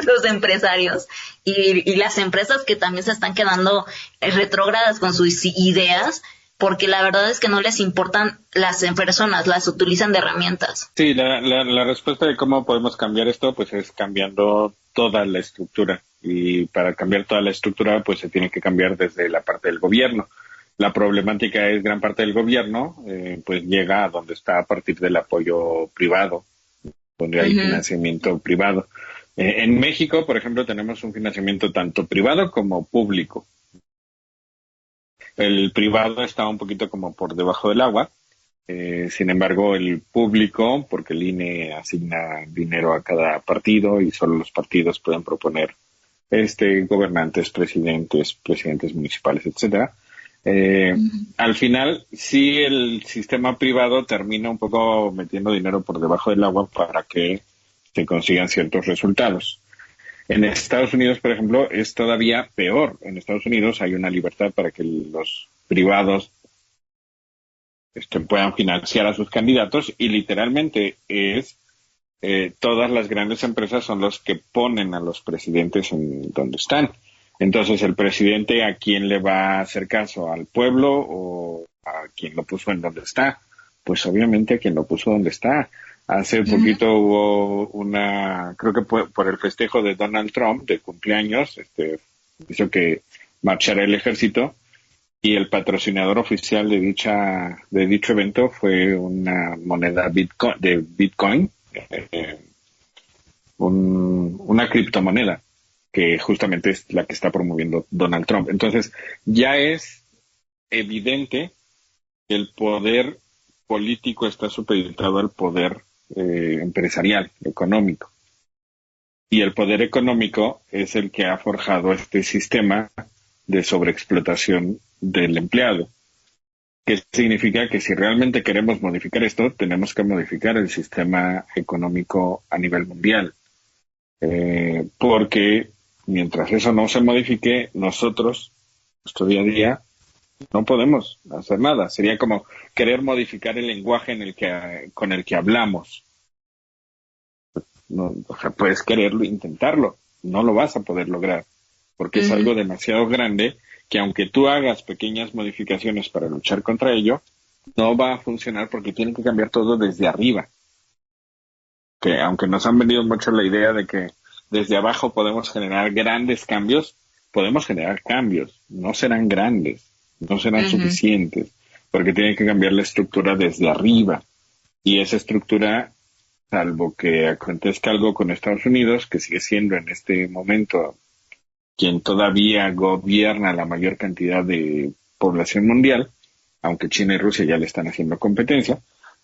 los empresarios y las empresas que también se están quedando retrógradas con sus ideas, porque la verdad es que no les importan las personas, las utilizan de herramientas. Sí, la respuesta de cómo podemos cambiar esto, pues es cambiando toda la estructura. Y para cambiar toda la estructura, pues se tiene que cambiar desde la parte del gobierno. La problemática es gran parte del gobierno, pues llega a donde está a partir del apoyo privado, donde hay financiamiento privado. En México, por ejemplo, tenemos un financiamiento tanto privado como público. El privado está un poquito como por debajo del agua. Sin embargo, el público, porque el INE asigna dinero a cada partido y solo los partidos pueden proponer gobernantes, presidentes municipales, etcétera. Al final, sí, el sistema privado termina un poco metiendo dinero por debajo del agua para que se consigan ciertos resultados. En Estados Unidos, por ejemplo, es todavía peor. En Estados Unidos hay una libertad para que los privados puedan financiar a sus candidatos y literalmente todas las grandes empresas son los que ponen a los presidentes en donde están. Entonces, el presidente, ¿a quién le va a hacer caso? ¿Al pueblo o a quien lo puso en donde está? Pues obviamente a quien lo puso donde está. Hace poquito hubo creo que por el festejo de Donald Trump de cumpleaños, hizo que marchara el ejército y el patrocinador oficial de dicho evento fue una moneda Bitcoin, una criptomoneda que justamente es la que está promoviendo Donald Trump. Entonces, ya es evidente que el poder político está supeditado al poder empresarial, económico. Y el poder económico es el que ha forjado este sistema de sobreexplotación del empleado. ¿Qué significa? Que si realmente queremos modificar esto, tenemos que modificar el sistema económico a nivel mundial. Porque mientras eso no se modifique, nosotros, nuestro día a día, no podemos hacer nada. Sería como querer modificar el lenguaje con el que hablamos. No, o sea, puedes quererlo, intentarlo, no lo vas a poder lograr, porque es algo demasiado grande que aunque tú hagas pequeñas modificaciones para luchar contra ello, no va a funcionar porque tiene que cambiar todo desde arriba. Que aunque nos han vendido mucho la idea de que desde abajo podemos generar grandes cambios, podemos generar cambios, no serán grandes, no serán suficientes, porque tiene que cambiar la estructura desde arriba. Y esa estructura, salvo que acontezca algo con Estados Unidos, que sigue siendo en este momento quien todavía gobierna la mayor cantidad de población mundial, aunque China y Rusia ya le están haciendo competencia,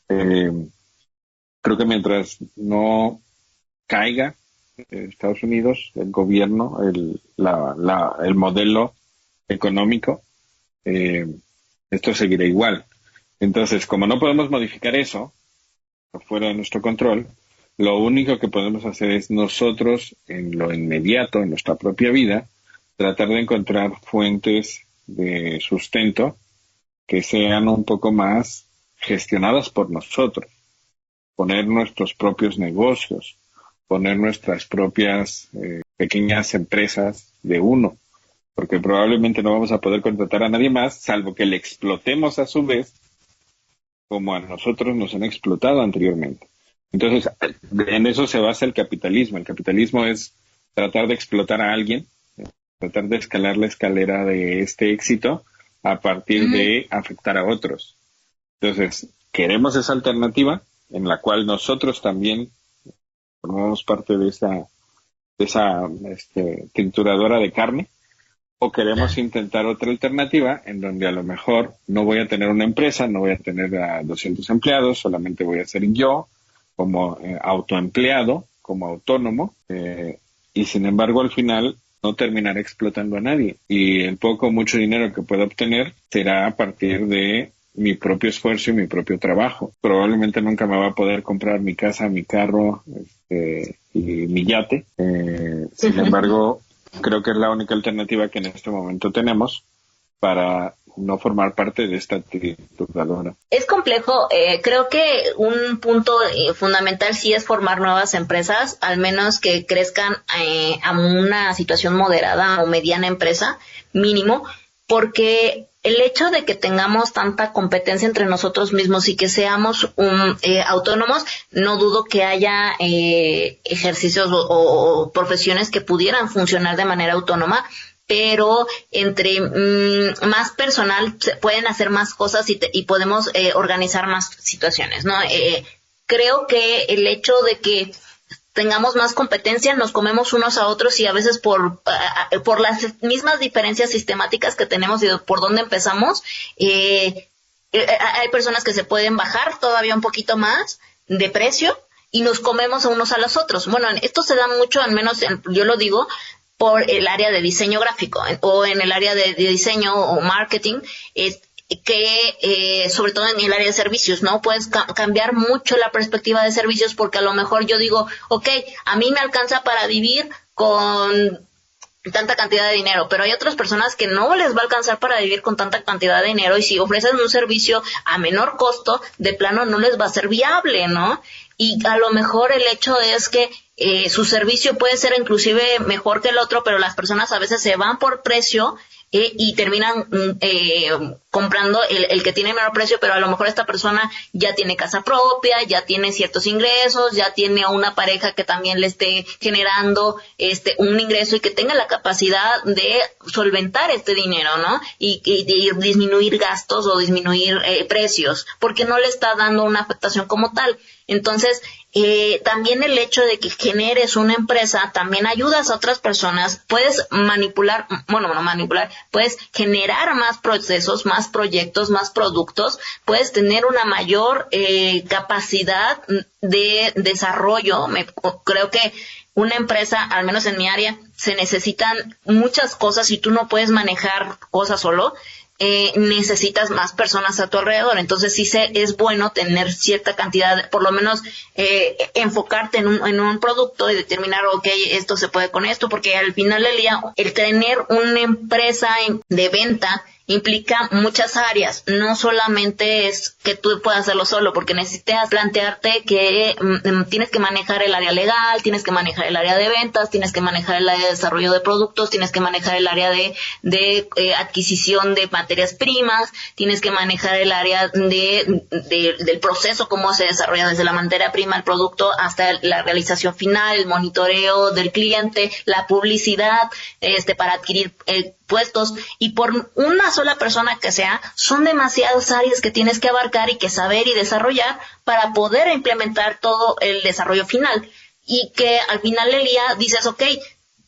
creo que mientras no caiga Estados Unidos, el gobierno, el modelo económico, esto seguirá igual. Entonces, como no podemos modificar eso, fuera de nuestro control, lo único que podemos hacer es nosotros, en lo inmediato, en nuestra propia vida, tratar de encontrar fuentes de sustento que sean un poco más gestionadas por nosotros, poner nuestros propios negocios, poner nuestras propias pequeñas empresas de uno, porque probablemente no vamos a poder contratar a nadie más, salvo que le explotemos a su vez como a nosotros nos han explotado anteriormente. Entonces, en eso se basa el capitalismo. El capitalismo es tratar de explotar a alguien, tratar de escalar la escalera de este éxito a partir de afectar a otros. Entonces, queremos esa alternativa en la cual nosotros también formamos parte de esa trituradora de carne, o queremos intentar otra alternativa en donde a lo mejor no voy a tener una empresa, no voy a tener a 200 empleados, solamente voy a ser yo como autoempleado, como autónomo, y sin embargo al final no terminaré explotando a nadie. Y el poco o mucho dinero que pueda obtener será a partir de mi propio esfuerzo y mi propio trabajo. Probablemente nunca me va a poder comprar mi casa, mi carro, y mi yate. Sin embargo, creo que es la única alternativa que en este momento tenemos para no formar parte de esta trituradora. Es complejo. Creo que un punto fundamental sí es formar nuevas empresas, al menos que crezcan a una situación moderada o mediana empresa, mínimo, porque el hecho de que tengamos tanta competencia entre nosotros mismos y que seamos autónomos, no dudo que haya ejercicios o profesiones que pudieran funcionar de manera autónoma, pero entre más personal se pueden hacer más cosas y podemos organizar más situaciones, ¿no? Creo que el hecho de que tengamos más competencia, nos comemos unos a otros y a veces por las mismas diferencias sistemáticas que tenemos y por dónde empezamos, hay personas que se pueden bajar todavía un poquito más de precio y nos comemos a unos a los otros. Bueno, esto se da mucho, al menos yo lo digo, por el área de diseño gráfico o en el área de diseño o marketing, que sobre todo en el área de servicios, ¿no? Puedes cambiar mucho la perspectiva de servicios porque a lo mejor yo digo, okay, a mí me alcanza para vivir con tanta cantidad de dinero, pero hay otras personas que no les va a alcanzar para vivir con tanta cantidad de dinero y si ofrecen un servicio a menor costo, de plano no les va a ser viable, ¿no? Y a lo mejor el hecho es que su servicio puede ser inclusive mejor que el otro, pero las personas a veces se van por precio y terminan comprando el que tiene menor precio, pero a lo mejor esta persona ya tiene casa propia, ya tiene ciertos ingresos, ya tiene una pareja que también le esté generando un ingreso y que tenga la capacidad de solventar este dinero, ¿no? Y disminuir gastos o disminuir precios, porque no le está dando una afectación como tal. Entonces, también el hecho de que generes una empresa también ayudas a otras personas, puedes puedes generar más procesos, más proyectos, más productos, puedes tener una mayor capacidad de desarrollo. Creo que una empresa, al menos en mi área, se necesitan muchas cosas y tú no puedes manejar cosas solo. Necesitas más personas a tu alrededor, entonces sí es bueno tener cierta cantidad, por lo menos enfocarte en un producto y determinar, esto se puede con esto, porque al final del día el tener una empresa de venta implica muchas áreas, no solamente es que tú puedas hacerlo solo, porque necesitas plantearte que tienes que manejar el área legal, tienes que manejar el área de ventas, tienes que manejar el área de desarrollo de productos, tienes que manejar el área de adquisición de materias primas, tienes que manejar el área del proceso, cómo se desarrolla desde la materia prima, el producto, hasta la realización final, el monitoreo del cliente, la publicidad, para adquirir puestos, y por una sola persona que sea, son demasiadas áreas que tienes que abarcar y que saber y desarrollar para poder implementar todo el desarrollo final, y que al final del día dices,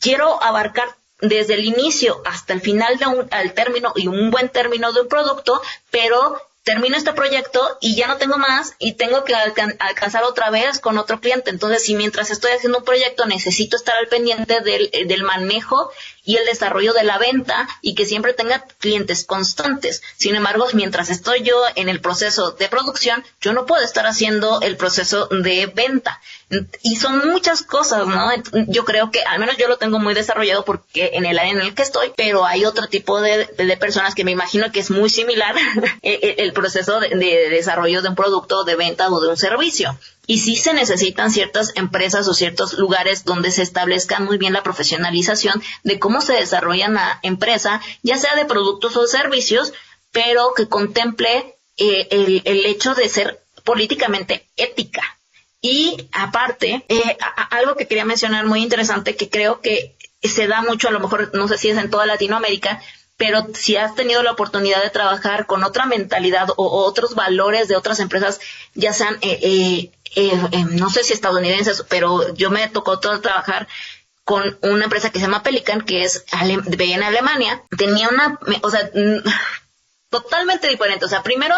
quiero abarcar desde el inicio hasta el final al término y un buen término de un producto, pero termino este proyecto y ya no tengo más y tengo que alcanzar otra vez con otro cliente. Entonces, si mientras estoy haciendo un proyecto necesito estar al pendiente del manejo y el desarrollo de la venta y que siempre tenga clientes constantes. Sin embargo, mientras estoy yo en el proceso de producción, yo no puedo estar haciendo el proceso de venta. Y son muchas cosas, ¿no? Yo creo que al menos yo lo tengo muy desarrollado porque en el área en el que estoy, pero hay otro tipo de personas que me imagino que es muy similar el proceso de desarrollo de un producto, de venta o de un servicio. Y sí se necesitan ciertas empresas o ciertos lugares donde se establezca muy bien la profesionalización de cómo se desarrolla una empresa, ya sea de productos o servicios, pero que contemple el hecho de ser políticamente ética. Y aparte, algo que quería mencionar muy interesante, que creo que se da mucho, a lo mejor no sé si es en toda Latinoamérica, pero si has tenido la oportunidad de trabajar con otra mentalidad o otros valores de otras empresas, ya sean, no sé si estadounidenses, pero yo me tocó trabajar con una empresa que se llama Pelican, que es en Alemania. Tenía totalmente diferente. O sea, primero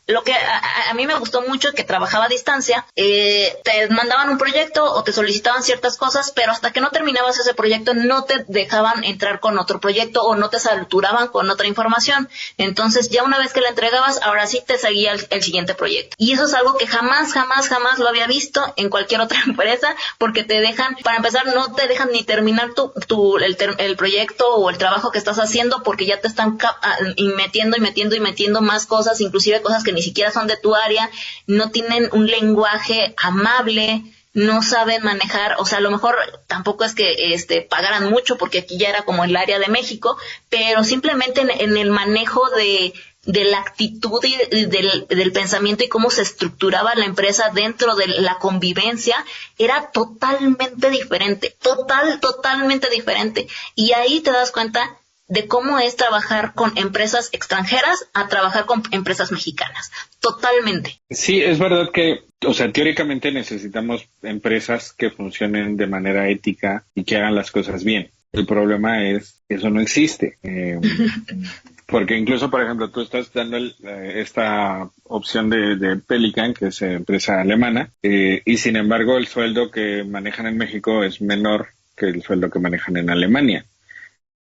lo que a mí me gustó mucho que trabajaba a distancia, te mandaban un proyecto o te solicitaban ciertas cosas, pero hasta que no terminabas ese proyecto no te dejaban entrar con otro proyecto o no te saturaban con otra información. Entonces ya una vez que la entregabas, ahora sí te seguía el siguiente proyecto. Y eso es algo que jamás lo había visto en cualquier otra empresa, porque te dejan, para empezar, no te dejan ni terminar el proyecto o el trabajo que estás haciendo, porque ya te están metiendo más cosas, inclusive cosas que ni siquiera son de tu área, no tienen un lenguaje amable, no saben manejar, o sea, a lo mejor tampoco es que pagaran mucho, porque aquí ya era como el área de México, pero simplemente en el manejo de la actitud y del pensamiento y cómo se estructuraba la empresa dentro de la convivencia, era totalmente diferente, totalmente diferente. Y ahí te das cuenta de cómo es trabajar con empresas extranjeras a trabajar con empresas mexicanas. Totalmente. Sí, es verdad que, o sea, teóricamente necesitamos empresas que funcionen de manera ética y que hagan las cosas bien. El problema es que eso no existe. Porque incluso, por ejemplo, tú estás dando esta opción de Pelican, que es empresa alemana, y sin embargo el sueldo que manejan en México es menor que el sueldo que manejan en Alemania.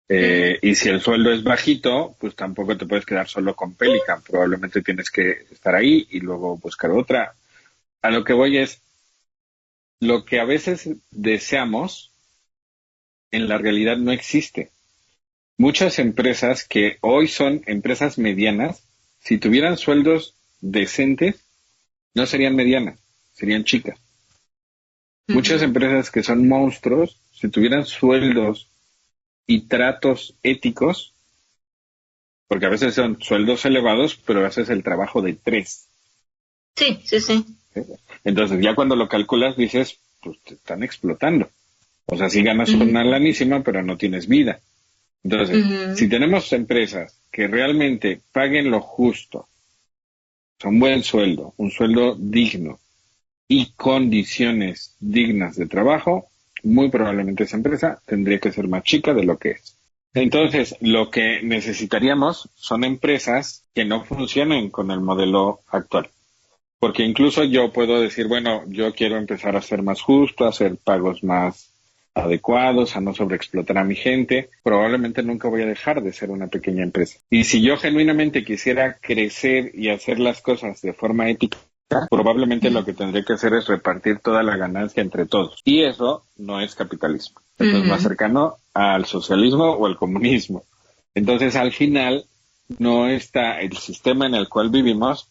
Y si el sueldo es bajito, pues tampoco te puedes quedar solo con Pelican. Probablemente tienes que estar ahí y luego buscar otra. A lo que voy es, lo que a veces deseamos, en la realidad no existe. Muchas empresas que hoy son empresas medianas, si tuvieran sueldos decentes, no serían medianas, serían chicas. Muchas empresas que son monstruos, si tuvieran sueldos y tratos éticos, porque a veces son sueldos elevados, pero haces el trabajo de 3. Sí. Entonces ya cuando lo calculas dices, pues te están explotando. O sea, sí ganas una lanísima, pero no tienes vida. Entonces, si tenemos empresas que realmente paguen lo justo, un buen sueldo, un sueldo digno y condiciones dignas de trabajo, muy probablemente esa empresa tendría que ser más chica de lo que es. Entonces, lo que necesitaríamos son empresas que no funcionen con el modelo actual. Porque incluso yo puedo decir, bueno, yo quiero empezar a ser más justo, a hacer pagos más adecuados, a no sobreexplotar a mi gente. Probablemente nunca voy a dejar de ser una pequeña empresa. Y si yo genuinamente quisiera crecer y hacer las cosas de forma ética, probablemente lo que tendría que hacer es repartir toda la ganancia entre todos. Y eso no es capitalismo. Eso es más cercano al socialismo o al comunismo. Entonces, al final, no está el sistema en el cual vivimos,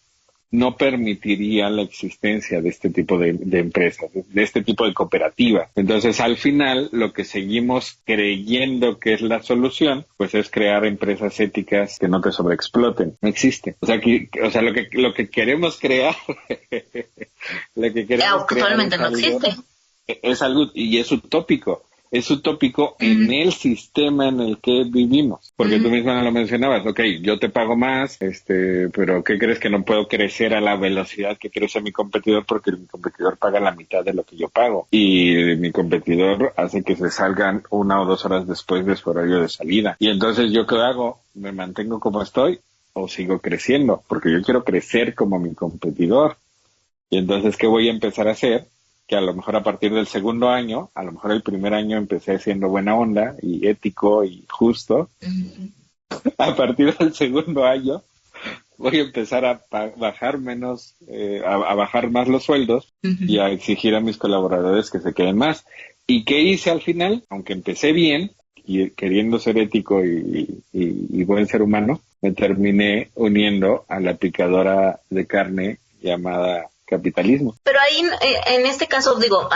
no permitiría la existencia de este tipo de empresas, de este tipo de cooperativas. Entonces, al final, lo que seguimos creyendo que es la solución, pues es crear empresas éticas que no te sobreexploten. No existe. O sea, lo que queremos crear, actualmente no existe. Es algo, y es utópico. Es utópico en el sistema en el que vivimos. Porque tú misma lo mencionabas, yo te pago más, pero ¿qué crees? Que no puedo crecer a la velocidad que crece mi competidor, porque mi competidor paga la mitad de lo que yo pago. Y mi competidor hace que se salgan 1 o 2 horas después de su horario de salida. Y entonces, ¿yo qué hago? ¿Me mantengo como estoy o sigo creciendo? Porque yo quiero crecer como mi competidor. Y entonces, ¿qué voy a empezar a hacer? Que a lo mejor a partir del segundo año, a lo mejor el primer año empecé siendo buena onda y ético y justo. A partir del segundo año voy a empezar a bajar menos, a bajar más los sueldos y a exigir a mis colaboradores que se queden más. ¿Y qué hice al final? Aunque empecé bien y queriendo ser ético y buen ser humano, me terminé uniendo a la picadora de carne llamada capitalismo. Pero ahí, en este caso, digo,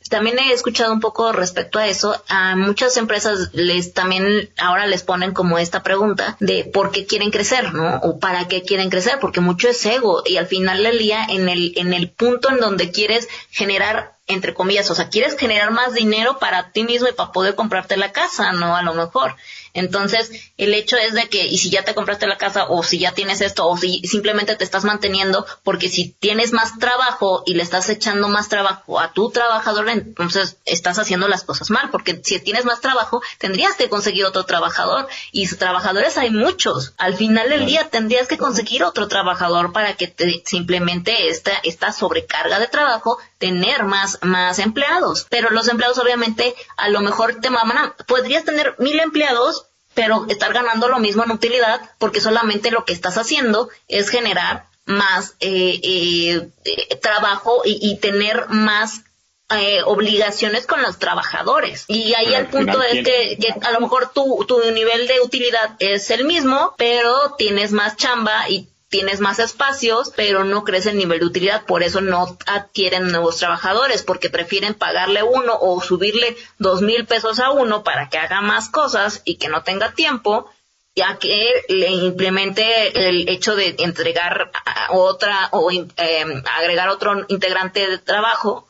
también he escuchado un poco respecto a eso. A muchas empresas también ahora les ponen como esta pregunta de por qué quieren crecer, ¿no? O para qué quieren crecer, porque mucho es ego y al final del día en el punto en donde quieres generar, entre comillas, o sea, quieres generar más dinero para ti mismo y para poder comprarte la casa, ¿no? A lo mejor. Entonces, el hecho es de que, y si ya te compraste la casa, o si ya tienes esto, o si simplemente te estás manteniendo, porque si tienes más trabajo y le estás echando más trabajo a tu trabajador, entonces estás haciendo las cosas mal, porque si tienes más trabajo, tendrías que conseguir otro trabajador, y trabajadores hay muchos. Al final del día tendrías que conseguir otro trabajador para que simplemente esta sobrecarga de trabajo, tener más empleados. Pero los empleados obviamente a lo mejor podrías tener 1,000 empleados, pero estar ganando lo mismo en utilidad, porque solamente lo que estás haciendo es generar más trabajo y tener más obligaciones con los trabajadores. Y ahí el punto es que a lo mejor tu nivel de utilidad es el mismo, pero tienes más chamba y tienes más espacios, pero no crece el nivel de utilidad. Por eso no adquieren nuevos trabajadores, porque prefieren pagarle uno o subirle 2,000 pesos a uno para que haga más cosas y que no tenga tiempo, ya que le implemente el hecho de entregar otra o agregar otro integrante de trabajo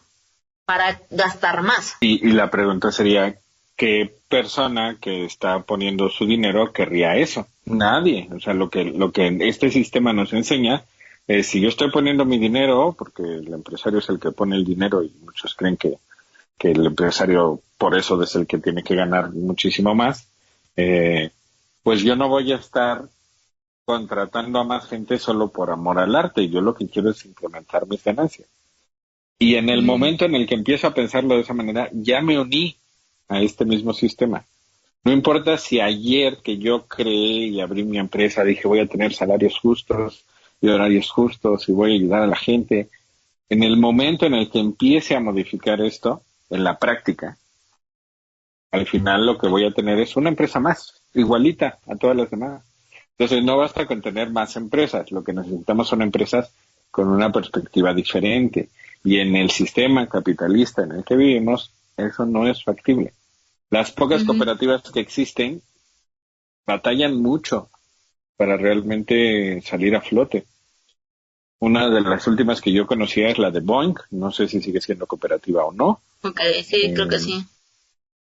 para gastar más. Y la pregunta sería, ¿qué persona que está poniendo su dinero querría eso? Nadie. O sea, lo que este sistema nos enseña es, si yo estoy poniendo mi dinero, porque el empresario es el que pone el dinero y muchos creen que el empresario por eso es el que tiene que ganar muchísimo más, pues yo no voy a estar contratando a más gente solo por amor al arte. Yo lo que quiero es incrementar mis ganancias. Y en el momento en el que empiezo a pensarlo de esa manera, ya me uní a este mismo sistema. No importa si ayer que yo creé y abrí mi empresa dije voy a tener salarios justos y horarios justos y voy a ayudar a la gente. En el momento en el que empiece a modificar esto, en la práctica, al final lo que voy a tener es una empresa más, igualita a todas las demás. Entonces no basta con tener más empresas, lo que necesitamos son empresas con una perspectiva diferente. Y en el sistema capitalista en el que vivimos, eso no es factible. Las pocas cooperativas que existen batallan mucho para realmente salir a flote. Una de las últimas que yo conocía es la de Boeing, no sé si sigue siendo cooperativa o no. Okay, sí, creo que sí.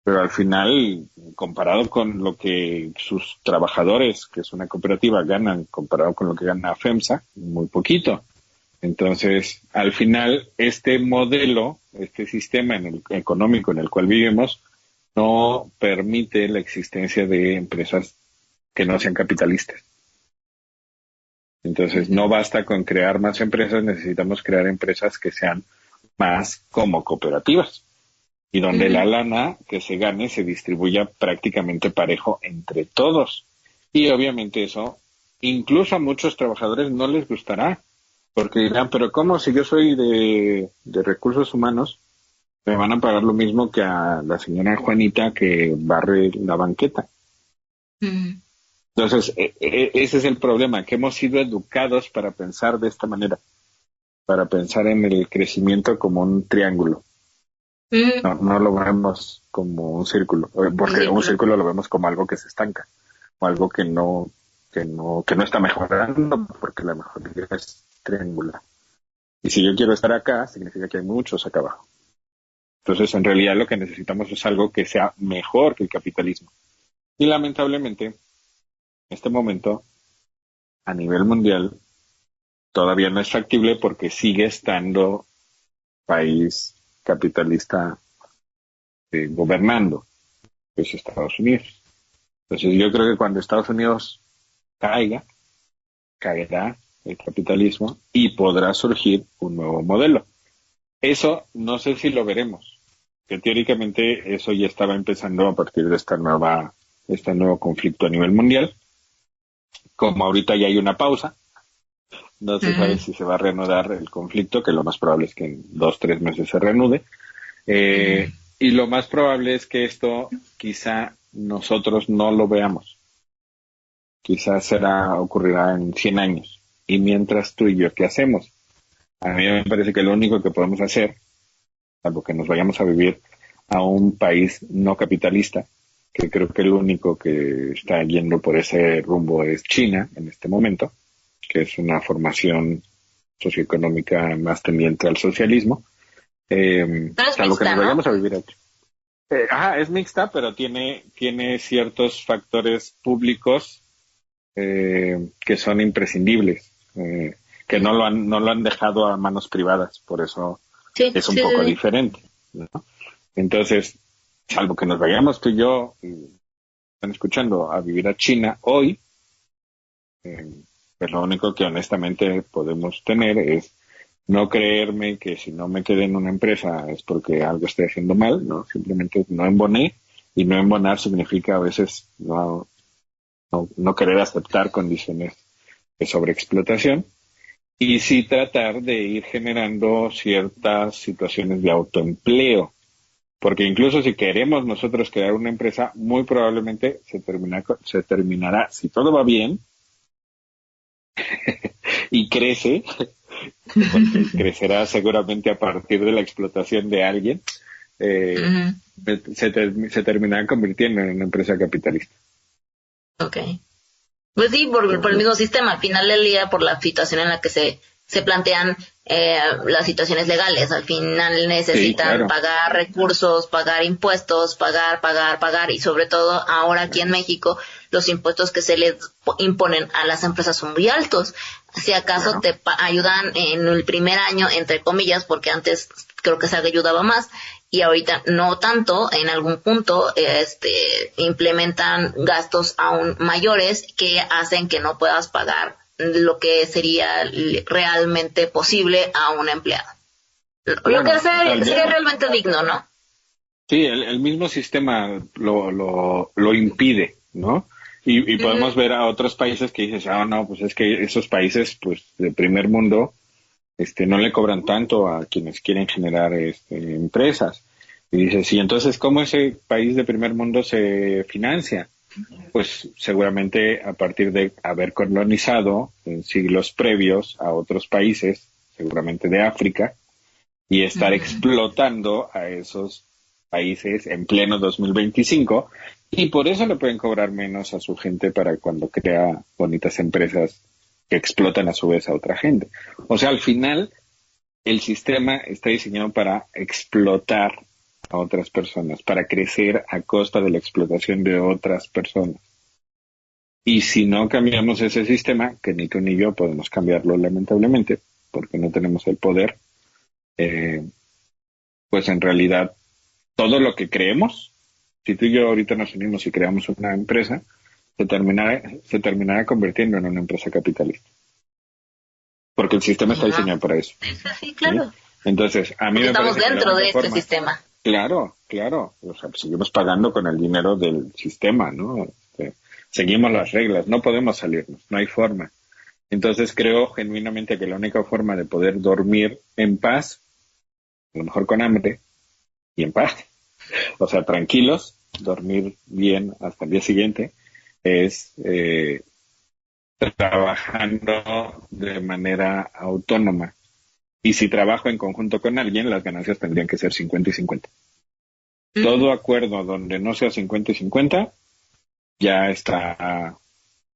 Pero al final, comparado con lo que sus trabajadores, que es una cooperativa, ganan, comparado con lo que gana FEMSA, muy poquito. Entonces, al final, este modelo, este sistema económico en el cual vivimos, no permite la existencia de empresas que no sean capitalistas. Entonces, no basta con crear más empresas, necesitamos crear empresas que sean más como cooperativas y donde la lana que se gane se distribuya prácticamente parejo entre todos. Y obviamente eso, incluso a muchos trabajadores no les gustará, porque dirán, pero ¿cómo si yo soy de recursos humanos? Me van a pagar lo mismo que a la señora Juanita que barre la banqueta. Entonces, ese es el problema, que hemos sido educados para pensar de esta manera, para pensar en el crecimiento como un triángulo. No lo vemos como un círculo, porque un círculo lo vemos como algo que se estanca, o algo que no está mejorando, porque la mejoría es triangular. Y si yo quiero estar acá, significa que hay muchos acá abajo. Entonces, en realidad lo que necesitamos es algo que sea mejor que el capitalismo. Y lamentablemente, en este momento, a nivel mundial, todavía no es factible porque sigue estando país capitalista gobernando, que es Estados Unidos. Entonces, yo creo que cuando Estados Unidos caerá el capitalismo y podrá surgir un nuevo modelo. Eso no sé si lo veremos, que teóricamente eso ya estaba empezando a partir de este nuevo conflicto a nivel mundial. Como ahorita ya hay una pausa, no se sabe si se va a reanudar el conflicto, que lo más probable es que en 2-3 meses se reanude. Y lo más probable es que esto quizá nosotros no lo veamos. Quizás ocurrirá en 100 años. Y mientras tú y yo, ¿qué hacemos? A mí me parece que lo único que podemos hacer, salvo que nos vayamos a vivir a un país no capitalista, que creo que el único que está yendo por ese rumbo es China en este momento, que es una formación socioeconómica más tendiente al socialismo, salvo que nos vayamos a vivir aquí. Es mixta, pero tiene ciertos factores públicos que son imprescindibles, que no lo han dejado a manos privadas, por eso es un poco diferente, ¿no? Entonces, salvo que nos vayamos tú y yo, y están escuchando, a vivir a China hoy, pues lo único que honestamente podemos tener es no creerme que si no me quedé en una empresa es porque algo estoy haciendo mal, ¿no? Simplemente no emboné, y no embonar significa a veces no querer aceptar condiciones de sobreexplotación, y sí tratar de ir generando ciertas situaciones de autoempleo, porque incluso si queremos nosotros crear una empresa, muy probablemente se terminará, si todo va bien, y crece, porque crecerá seguramente a partir de la explotación de alguien, se terminará convirtiendo en una empresa capitalista. Okay. Pues sí, por el mismo sistema, al final del día, por la situación en la que se plantean las situaciones legales, al final necesitan Sí, claro. pagar recursos, pagar impuestos, pagar, y sobre todo ahora aquí en México, los impuestos que se les imponen a las empresas son muy altos. Si acaso te ayudan en el primer año, entre comillas, porque antes creo que se ayudaba más, y ahorita no tanto, en algún punto implementan gastos aún mayores que hacen que no puedas pagar lo que sería realmente posible a un empleado. Lo que sería realmente digno, ¿no? Sí, el mismo sistema lo impide, ¿no? Y podemos ver a otros países que dices, no, pues es que esos países, pues, de primer mundo, no le cobran tanto a quienes quieren generar empresas. Y dices, y entonces, ¿cómo ese país de primer mundo se financia? Pues seguramente a partir de haber colonizado en siglos previos a otros países, seguramente de África, y estar explotando a esos países en pleno 2025, y por eso le pueden cobrar menos a su gente para cuando crea bonitas empresas que explotan a su vez a otra gente. O sea, al final, el sistema está diseñado para explotar a otras personas, para crecer a costa de la explotación de otras personas. Y si no cambiamos ese sistema, que ni tú ni yo podemos cambiarlo lamentablemente, porque no tenemos el poder, pues en realidad todo lo que creemos, si tú y yo ahorita nos unimos y creamos una empresa, se terminará convirtiendo en una empresa capitalista. Porque el sistema está diseñado para eso. Sí, claro. ¿Sí? Entonces, a mí me estamos parece dentro que de este sistema. Claro. O sea, pues seguimos pagando con el dinero del sistema, ¿no? Seguimos las reglas, no podemos salirnos, no hay forma. Entonces creo genuinamente que la única forma de poder dormir en paz, a lo mejor con hambre, y en paz, o sea, tranquilos, dormir bien hasta el día siguiente, es trabajando de manera autónoma. Y si trabajo en conjunto con alguien, las ganancias tendrían que ser 50 y 50. Todo acuerdo donde no sea 50 y 50 ya está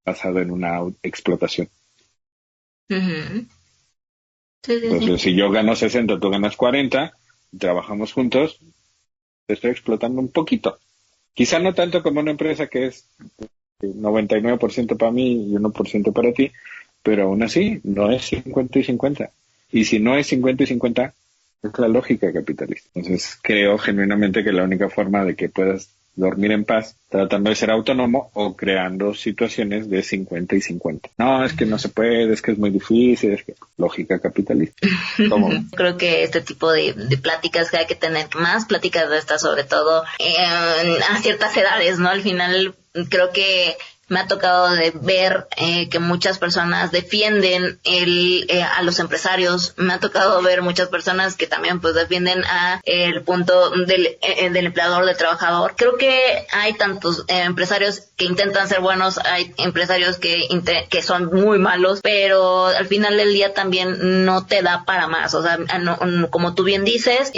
basado en una explotación. Entonces, si yo gano 60, tú ganas 40, y trabajamos juntos, te estoy explotando un poquito. Quizá no tanto como una empresa que es 99% para mí y 1% para ti, pero aún así no es 50 y 50. Y si no es 50 y 50, es la lógica capitalista. Entonces creo genuinamente que la única forma de que puedas dormir en paz, tratando de ser autónomo o creando situaciones de 50 y 50. No, es que no se puede, es que es muy difícil, es que lógica capitalista. ¿Cómo? Creo que este tipo de pláticas, que hay que tener más pláticas de estas, sobre todo a ciertas edades, ¿no? Al final creo que me ha tocado de ver que muchas personas defienden a los empresarios. Me ha tocado ver muchas personas que también pues defienden a el punto del empleador, del trabajador. Creo que hay tantos empresarios que intentan ser buenos, hay empresarios que son muy malos, pero al final del día también no te da para más. O sea, como tú bien dices,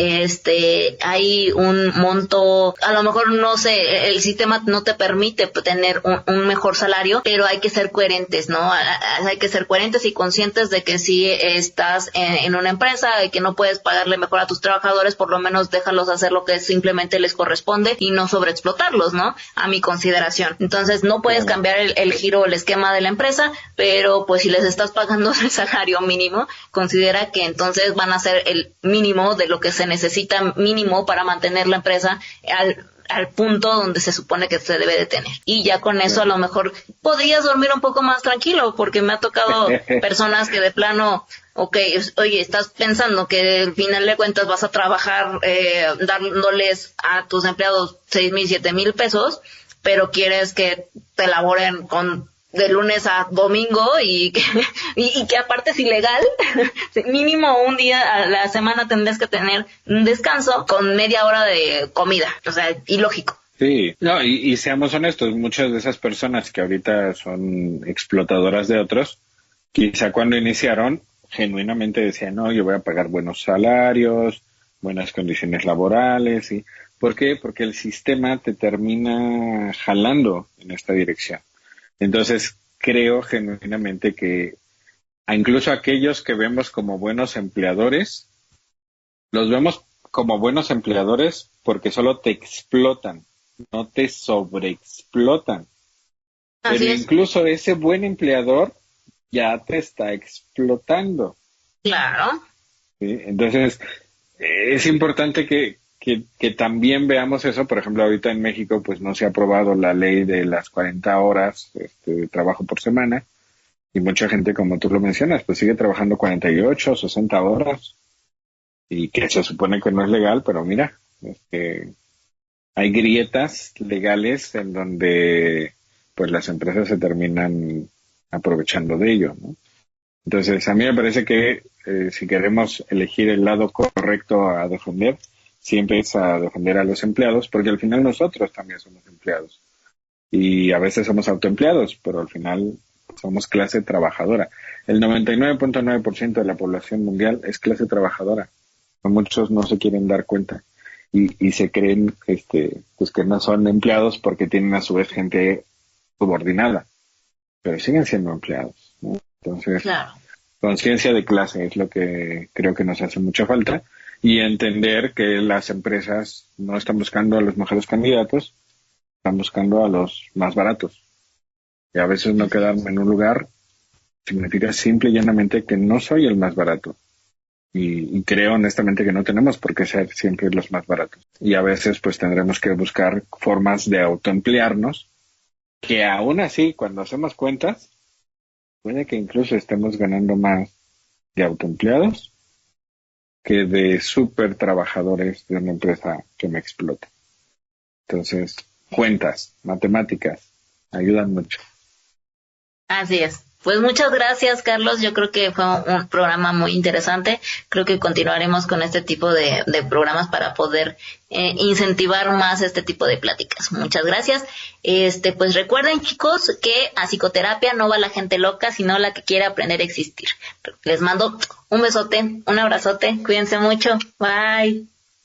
hay un monto, a lo mejor no sé, el sistema no te permite tener un mejor mejor salario, pero hay que ser coherentes, ¿no? Hay que ser coherentes y conscientes de que si estás en una empresa y que no puedes pagarle mejor a tus trabajadores, por lo menos déjalos hacer lo que simplemente les corresponde y no sobreexplotarlos, ¿no? A mi consideración. Entonces, no puedes cambiar el giro o el esquema de la empresa, pero pues si les estás pagando el salario mínimo, considera que entonces van a ser el mínimo de lo que se necesita mínimo para mantener la empresa al punto donde se supone que se debe de tener. Y ya con eso a lo mejor podrías dormir un poco más tranquilo, porque me ha tocado personas que de plano, oye, estás pensando que al final de cuentas vas a trabajar dándoles a tus empleados 6,000, 7,000 pesos, pero quieres que te laboren de lunes a domingo y que aparte es ilegal. Mínimo un día a la semana tendrías que tener un descanso con media hora de comida, o sea, ilógico. Sí, no, y seamos honestos, muchas de esas personas que ahorita son explotadoras de otros, quizá cuando iniciaron, genuinamente decían, no, yo voy a pagar buenos salarios, buenas condiciones laborales, ¿sí? ¿Por qué? Porque el sistema te termina jalando en esta dirección. Entonces, creo genuinamente que incluso aquellos que vemos como buenos empleadores, los vemos como buenos empleadores porque solo te explotan, no te sobreexplotan. Pero incluso ese buen empleador ya te está explotando. Claro. ¿Sí? Entonces, es importante que también veamos eso. Por ejemplo, ahorita en México pues no se ha aprobado la ley de las 40 horas de trabajo por semana, y mucha gente, como tú lo mencionas, pues sigue trabajando 48, 60 horas, y que se supone que no es legal, pero mira, hay grietas legales en donde pues las empresas se terminan aprovechando de ello, ¿no? Entonces, a mí me parece que si queremos elegir el lado correcto a defender, siempre es a defender a los empleados, porque al final nosotros también somos empleados. Y a veces somos autoempleados, pero al final somos clase trabajadora. El 99.9% de la población mundial es clase trabajadora. Muchos no se quieren dar cuenta y se creen pues que no son empleados porque tienen a su vez gente subordinada, pero siguen siendo empleados, ¿no? Entonces, claro, conciencia de clase es lo que creo que nos hace mucha falta, y entender que las empresas no están buscando a los mejores candidatos, están buscando a los más baratos. Y a veces no quedarme en un lugar significa simple y llanamente que no soy el más barato. Y creo honestamente que no tenemos por qué ser siempre los más baratos. Y a veces pues tendremos que buscar formas de autoemplearnos, que aún así, cuando hacemos cuentas, puede que incluso estemos ganando más de autoempleados que de súper trabajadores de una empresa que me explota. Entonces, cuentas, matemáticas, ayudan mucho. Así es. Pues muchas gracias, Carlos. Yo creo que fue un programa muy interesante. Creo que continuaremos con este tipo de programas para poder incentivar más este tipo de pláticas. Muchas gracias. Pues recuerden, chicos, que a psicoterapia no va la gente loca, sino la que quiere aprender a existir. Les mando un besote, un abrazote. Cuídense mucho. Bye.